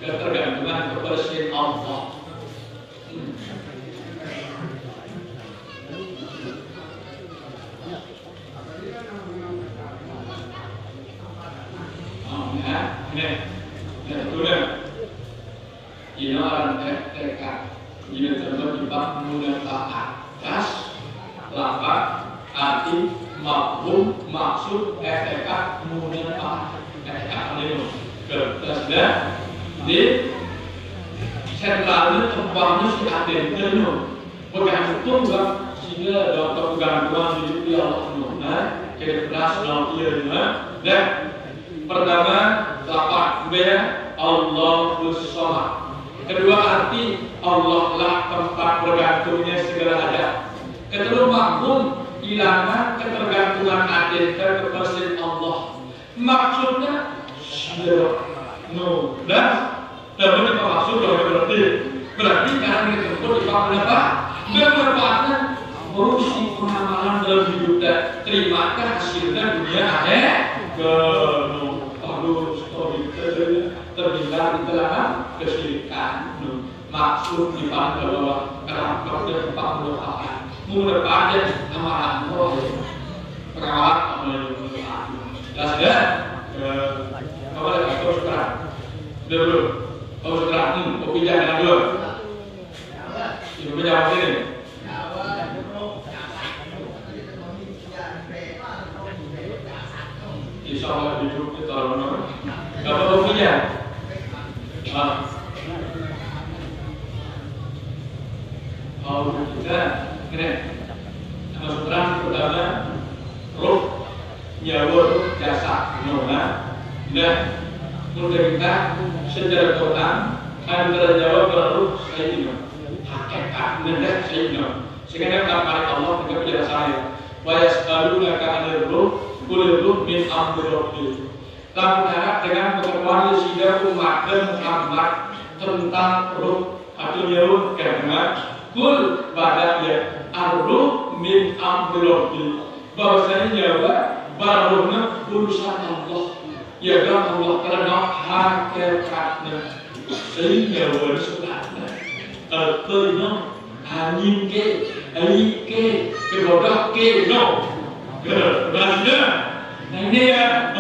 Ketergantungan kepada Allah. Ini orang TK, ini terlibat menggunakan atas, lapan, arti, mafhum, maksud, TK menggunakan TK ini. Kertasnya di sentralnya tempatnya si Aden itu, pegang itu juga sehingga dapat kegantungan hidup Allah. Nah, kertas nantinya, dan pertama lapan B Allahus Samad. Kedua arti Allah lah tempat bergantungnya segala ada. Kedua mafhum hilangkan ketergantungan Aden kepada Allah. Maksudnya no, dan ini maksud berarti karena kita sebut di bawah apa? Bermanfaatnya berusaha pengamalan dalam hidup dan terimakan hasilnya dunia akhirat. Terhindar di dalam kesyirikan. Maksud di bawah kerangka dan pembelaan. Mengedepannya amalan roh, perawat amalan. Dan apa lagi kau sekarang? Dulu, kau sekarang, kau pinjam dengan dulu. Ibu pinjam sini. Insya Allah hidup kita benar. Kau kau pinjam. Kau kita, ini. Nama sekarang pertama, roh, nyawa, jasa, nona. Dan menurut kita secara Quran antara jawab baru Sayyidina hakikat mendak Sayyidina sehingga kata Allah ketika penjelasannya wa yas'alunaka 'anil ruh qul ruh min amri rabbi. Dalam harap dengan pengetahuan sehingga umat Muhammad tentang ruh atau nyawa karena qul pada dia ar-ruh min amri rabbi bahwasanya nyawa barunya urusan Allah. Ya kan Allah karena hakikatnya sehingga warisatnya artinya angin ke air ke kebodoh ke no berarti nah ini ya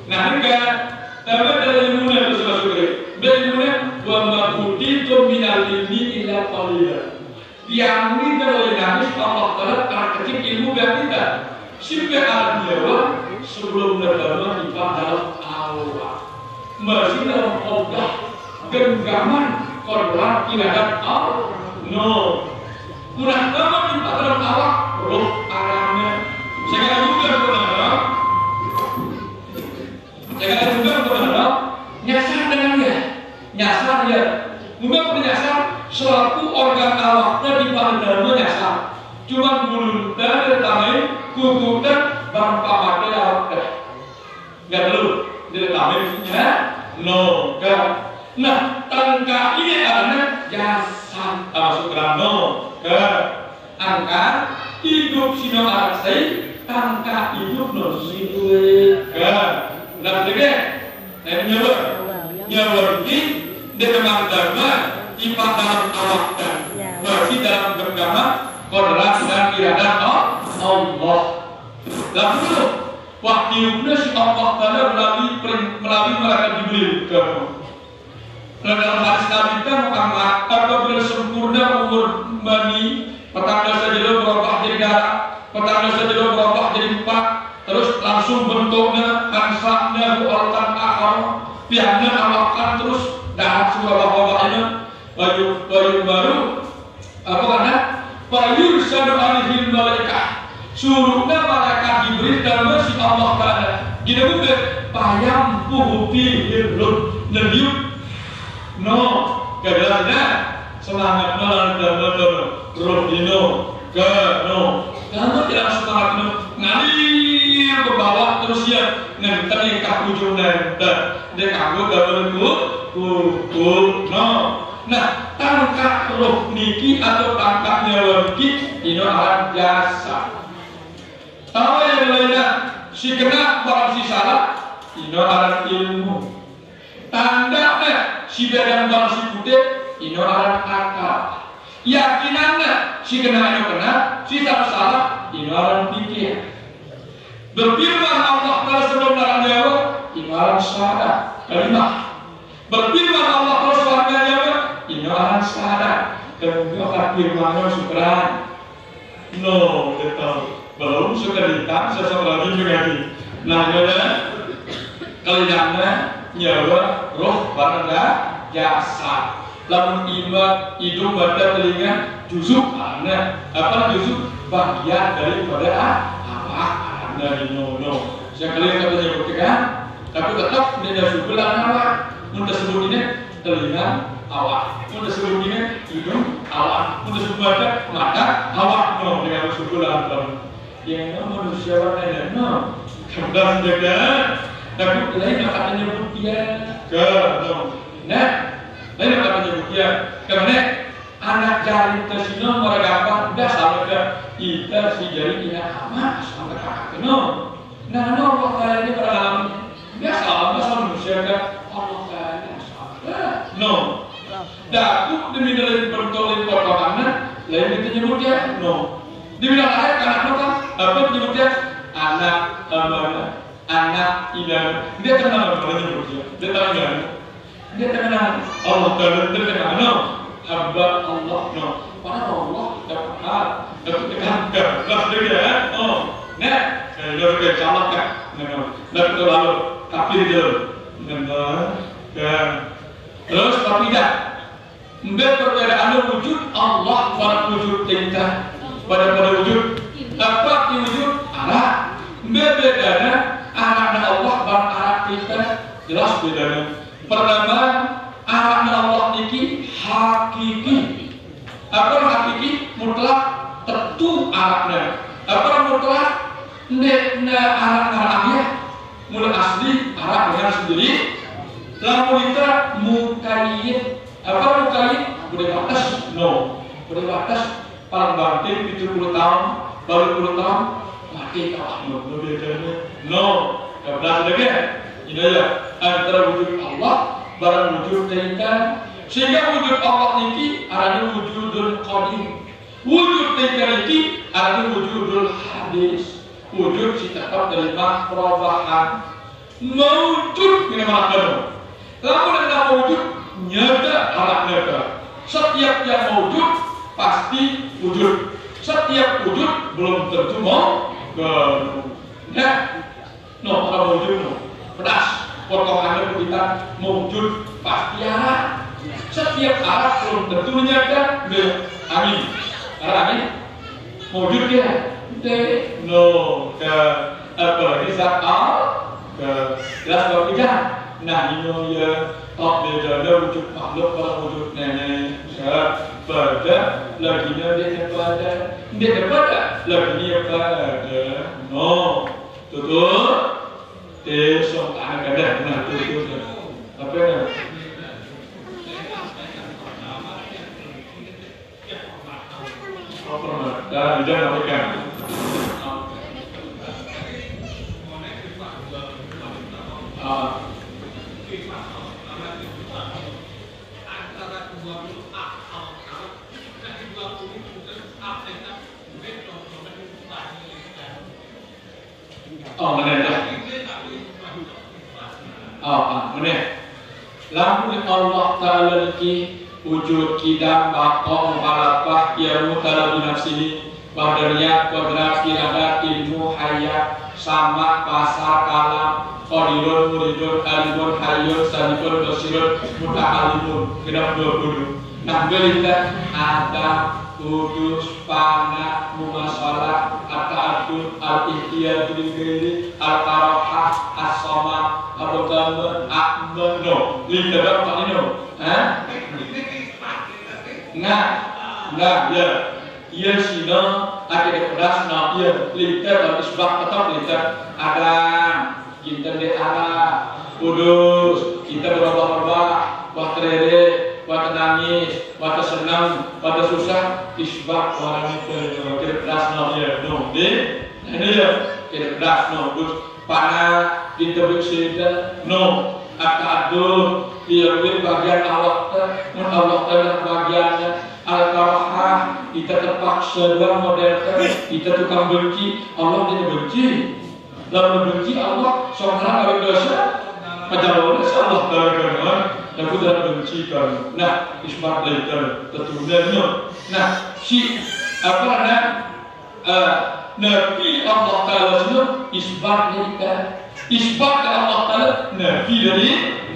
nah ini kan tapi dari ilmu itu sebagai dari ilmu wa ma'udi tu minal ilmi illa qalila yang ini oleh Nabi Allah Taala kecil ilmu dan tidak sampai artinya sebelum berdoa di dalam awal masih dalam obat genggaman korban tidak Allah no kurang lama di dalam awal roh alamnya segala juga berdoa nyasar dengan dia nyasar dia mungkin menyasar selaku organ awaknya di dalamnya nyasar cuma belum dari tamai kuku dan bangka mati awak nggak perlu dari tamai ya no kan nah tangka ini adalah jasa masuk dalam no kan angka hidup sino arsai tangka hidup no situ kan. Nah lagi, nyawa ini dengan dharma ibadah dalam awakdan, masih dalam genggaman kodrat dan iradat Allah. Lalu wahyunya si Allah Taala melalui mereka Jibril kamu. Dalam hadis Nabi kan apabila sempurna umur mani, pertanda saja berubah jadi darah, pertanda saja berubah jadi empat, terus langsung bentuknya ansaknya buatan akar, pihaknya awakan terus darah semua bawah-bawahnya, baju baru, apa karena payur sadu alihil malaikat, suruhnya malaikat Jibril dan masih Allah Taala, jadi bukan payam puhupi hirut nediuk. No, keadaannya semangat malam dan roh dino, no. Kamu tidak semangat no, ngalir ke bawah terus ya, nanti kak ujung dan dia kamu gambarku, no. Nah, tangkap roh niki atau tangkap nyawa niki, ini alat jasa. Tahu yang lainnya, si kena barang si salah, ini alat ilmu. Tandanya si badan bang si putih ini orang akal. Yakinannya si kena si salah ini orang pikir. Berfirman Allah Taala sebelum darah nyawa ini orang sadar kalimah. Berfirman Allah Taala sebelum nyawa ini orang sadar. Kemudian firmannya syukran. No, betul. Belum sekalian seseorang lagi mengaji. Nah, kaliannya nyawa roh barangga jasa. Lamun iman hidung badan telinga jusuk ana apa jusuk bagian daripada apa ana no. Sekali kata nyebutkan tapi tetap dia sebelah awak. Mun disebut ini telinga awak. Mun disebut ini hidung awak. Mun disebut badan mata awak no dengan sebelah awak. Yang manusia warna no. Kemudian jaga tapi lain kata nyebut dia ke nah lain kata nyebut dia karena anak jari tersino mereka udah sama ke kita si jari tidak amat sampai kakak no nah Allah Taala ini beralami biasa sama manusia kan Allah Taala sama no daku demi dalam bertolak potongan lain itu nyebut dia no demi dalam ayat anak kan apa nyebut dia anak anak idan dia kenal kalau nyebut dia tahu dia kenal Allah Taala dia kenal hamba Allah no pada Allah dapat dekat lah dia nah kalau dia calak kan nah lalu kafir dia terus tapi dah perbedaan wujud Allah pada wujud kita pada wujud apa wujud Allah bedanya anak Allah dan anak kita jelas bedanya. Pertama, anak Allah niki hakiki. Apa hakiki? Mutlak tentu anaknya. Apa mutlak? Anak-anaknya mulai asli anaknya sendiri. Lalu kita mukayyid. Apa mukayyid? Boleh batas? No. Boleh batas. Paling banting 70 tahun, baru 10 tahun. Mati kalah no, belas lagi. Ini ya antara wujud Allah barang wujud kita sehingga wujud Allah niki ada wujudul qadim, wujud kita niki ada wujudul hadis, wujud si tetap dari makrobahan mewujud ini mana lalu ada wujud nyata alat nyata. Setiap yang wujud pasti wujud, setiap wujud belum tentu mau ya, no, kalau wujud no, pedas, potongannya kita wujud pasti arah. Setiap arah belum tentu nyata, amin, arah amin, wujud dia, no, ke apalagi zat ke jelas berbeda. Nah ini ya, top bedanya wujud makhluk kalau wujud nenek, pada laginya dia kepada laginya pada no tutup besok anak ada nah tutup apa ya apa dan jangan apa Lamun Allah Ta'ala niki wujud kidam baqa muhalafah ya mutala binafsihi wadariyat wadrat iradat ilmu hayat sama pasar kalam qadirun muridun alimun hayyun sanifun basirun muta'alimun genap 20. Nah berita ada kudus pana mumasalah at-ta'addud al-ihtiyaj bil-ghairi al-qarahah as-sama abutaman akmeno lita berapa ini nah ya iya sino akhirnya pedas nah iya lita dan isbah tetap lita ada kita di arah kudus kita berubah-ubah wah terede wah nangis, wah senang, wah susah, isbah orang itu cerdas no ya, no, ini ya cerdas no, terus panah diintervensi no, akadul dia bagian awak bagiannya al-karahah kita terpaksa dalam model kita tukang benci Allah tidak benci, lalu benci Allah seorang kali dosa, pajalur Allah terkenal. Dan kita bencikan. Nah, isbat later tentunya. Nah, si apa namanya Nabi Allah Taala itu isbat later. Isbat Allah Taala Nabi dari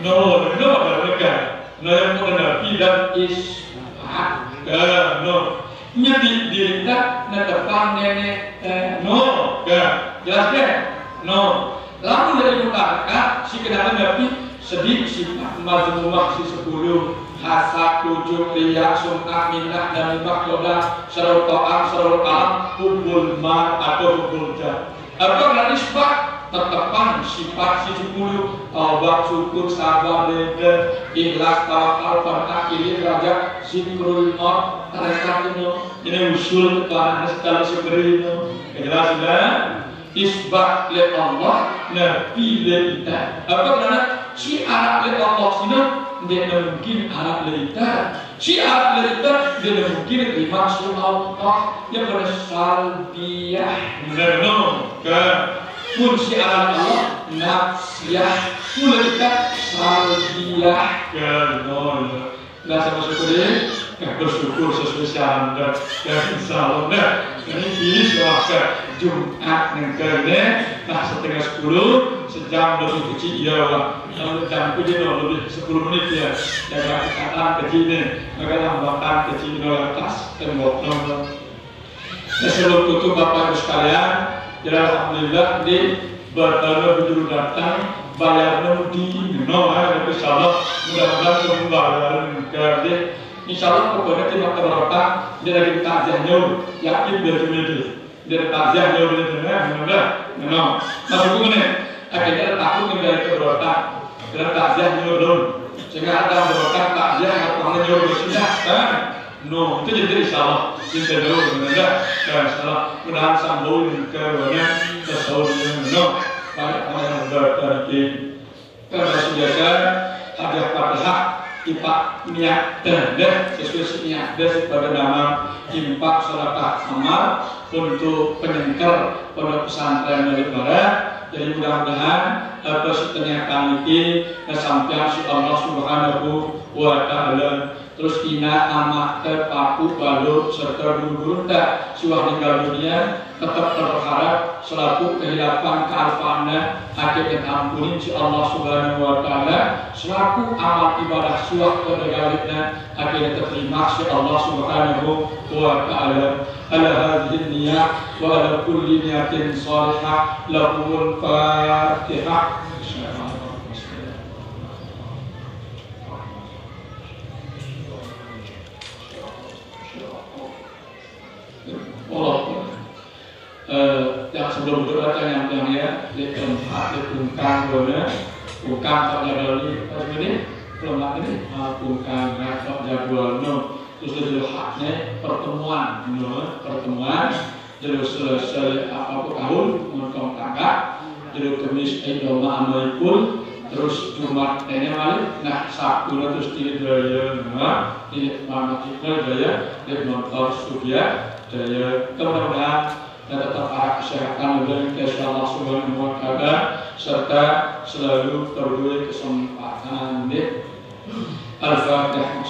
no mereka. Nabi Nabi dan isbat. No. Nyati dirita na depan nenek no. Jelas kan? No. Lalu dari utara si kenapa Nabi sedih sifat mazmumah si 10 hasad, tujuh, riya, sum'ah, minnah, dan maklodah sarul ta'am, sarul kalam hubul mar atau hubul jah apa nisbah tetepan sifat si 10 taubat, syukur, sabar, reda, ikhlas, tawakal, fardaq, ilim, raja, zikrul maut tarekat ini usul kepada sekali seberi jelas sudah isbah li Allah nabi li kita apa namanya si Arab li Allah sini dia mungkin Arab li kita si Arab li kita dia mungkin dimaksud Allah yang bersalbiyah benar ke pun si Arab Allah nafsiyah pun kita salbiyah ke nol nggak sama syukur bersyukur sesuai syahadat dan insyaallah ini suaka Jumat negara nah setengah 10 sejam lebih kecil ya Pak kalau jam itu lebih 10 menit ya jaga kesehatan kecil ini maka lambatan kecil di atas tembok nomor sebelum tutup Bapak Ibu sekalian jadi alhamdulillah di bertemu bujur datang bayarnya di insyaallah mudah-mudahan pembayaran negara insyaallah pokoknya terima keberatan dia lagi takziah nyur yakin dia cuma dia takziah nyur dia benar maksudku ini akhirnya takut menjadi keberatan dia takziah nyur dulu sehingga ada keberatan takziah atau nyur bersidah kan no itu jadi insyaallah cinta dulu benar insyaallah mudah-mudahan sambung ke mana sesuatu no pada berarti karena sudah ada Fatihah impak niat dan sesuai niat dan sebagai nama impak sedekah amal untuk penyengkel pondok pesantren dari barat jadi mudah-mudahan persetenyakan ini kesampaian si Allah Subhanahu wa Ta'ala terus ina amak terpaku balu serta guru-guru tak suah tinggal dunia tetap berharap selaku kehilapan kealfaannya akhirnya ampunin si Allah Subhanahu wa Ta'ala selaku amal ibadah suah keregalitnya akhirnya terima si Allah Subhanahu wa Ta'ala ala hadhihi niyat wa ala kulli niyatin salihah lahumul fatihah. Yang sebelum berdoa yang ya di tempat di bungkang bungkang tak jadwali ini kelemahan ini bungkang tak jadwal terus jadi haknya pertemuan jadi selesai apa tahun menonton kakak jadi kemis idoma amaikul terus Jumat ini balik, nah Sabtu terus di daya, di mana kita daya, di motor studia daya teman-teman dan tetap arah kesehatan dan Allah Subhanahu wa Ta'ala serta selalu terberi kesempatan di Al-Fatihah.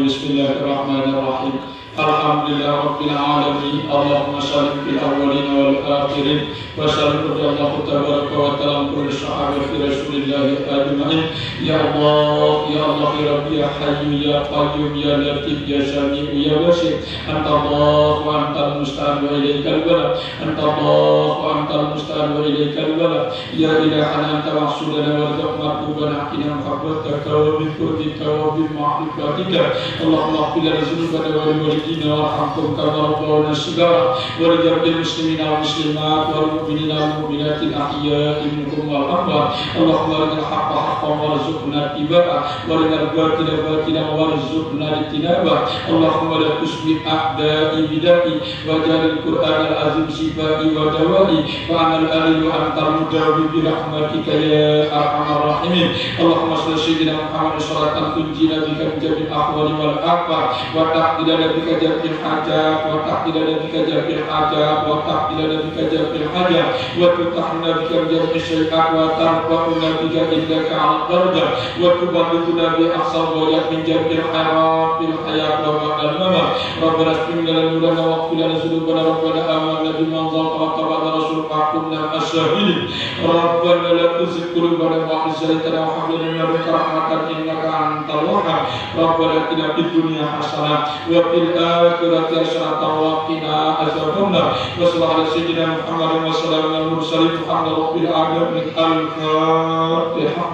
Bismillahirrahmanirrahim. Alhamdulillah Rabbil Alamin. Allahumma salli fil awwalin wal akhirin wa sallim Allahu tabaraka wa ta'ala kulli sahabati Rasulillah ajma'in. Ya Allah ya Rabbi ya Hayyu ya Qayyum ya Latif ya Sami'u ya Basir. Anta Allah wa antal musta'an wa ilaikal bala. Anta Allah wa antal musta'an wa ilaikal bala. Ya ilahana anta mahsudana wa rizqna qubana aqina maqabbata wa min qurtika wa bi ma'rifatika. Allahumma qil lana dzunubana wa warhamhum kama rabbawna shighara wa rijal muslimina wal muslimat wal mu'minina wal mu'minat al-ahya'i minhum wal amwat. Allahumma arinal haqqa haqqan warzuqna ittiba'ah wa arinal batila batilan warzuqna ijtinabah. Allahumma la tusmi a'da'i bidai wa jalil Qur'an al-azim sifai wa dawai wa amal ali wa antal mudawi bi rahmatika ya arhamar rahimin. Allahumma salli ala Muhammad salatan tunjina bika min jami'il ahwali wal afat wa taqdila bika jami'il hajat wa taqdila bika jami'il hajat wa taqdila bika jami'il hajat wa tutahna bika jami'il syai'at wa tarfa'una bika indaka 'ala darajat wa tubaddiluna bi ahsan wajat min jami'il khairat fil hayat wa ba'dal mamat. Rabbana aghfir lana dhunubana wa ighfir lana dhunubana rabbana amanna bima anzalta wa tabi'na rasulaka kunna ash-shahidin. Rabbana la tuzigh qulubana ba'da idh hadaytana wa hab lana min ladunka rahmatan innaka antal wahhab. Rabbana atina fid dunya hasanah wa fil akhirati hasanah wa qina adzabannar. Wa sallallahu ala sayyidina Muhammadin wa sallam al mursalin alhamdulillahi rabbil alamin. Al-Fatihah.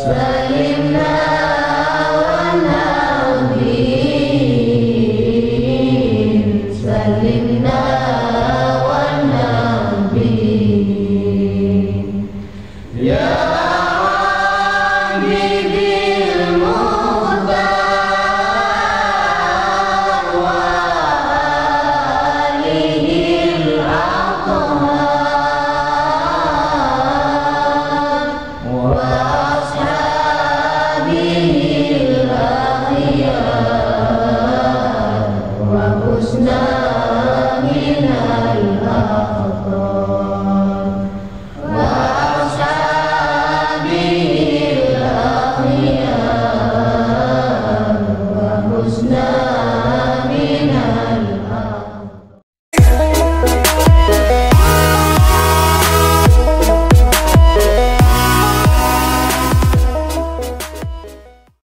Salimna wa nabi Husna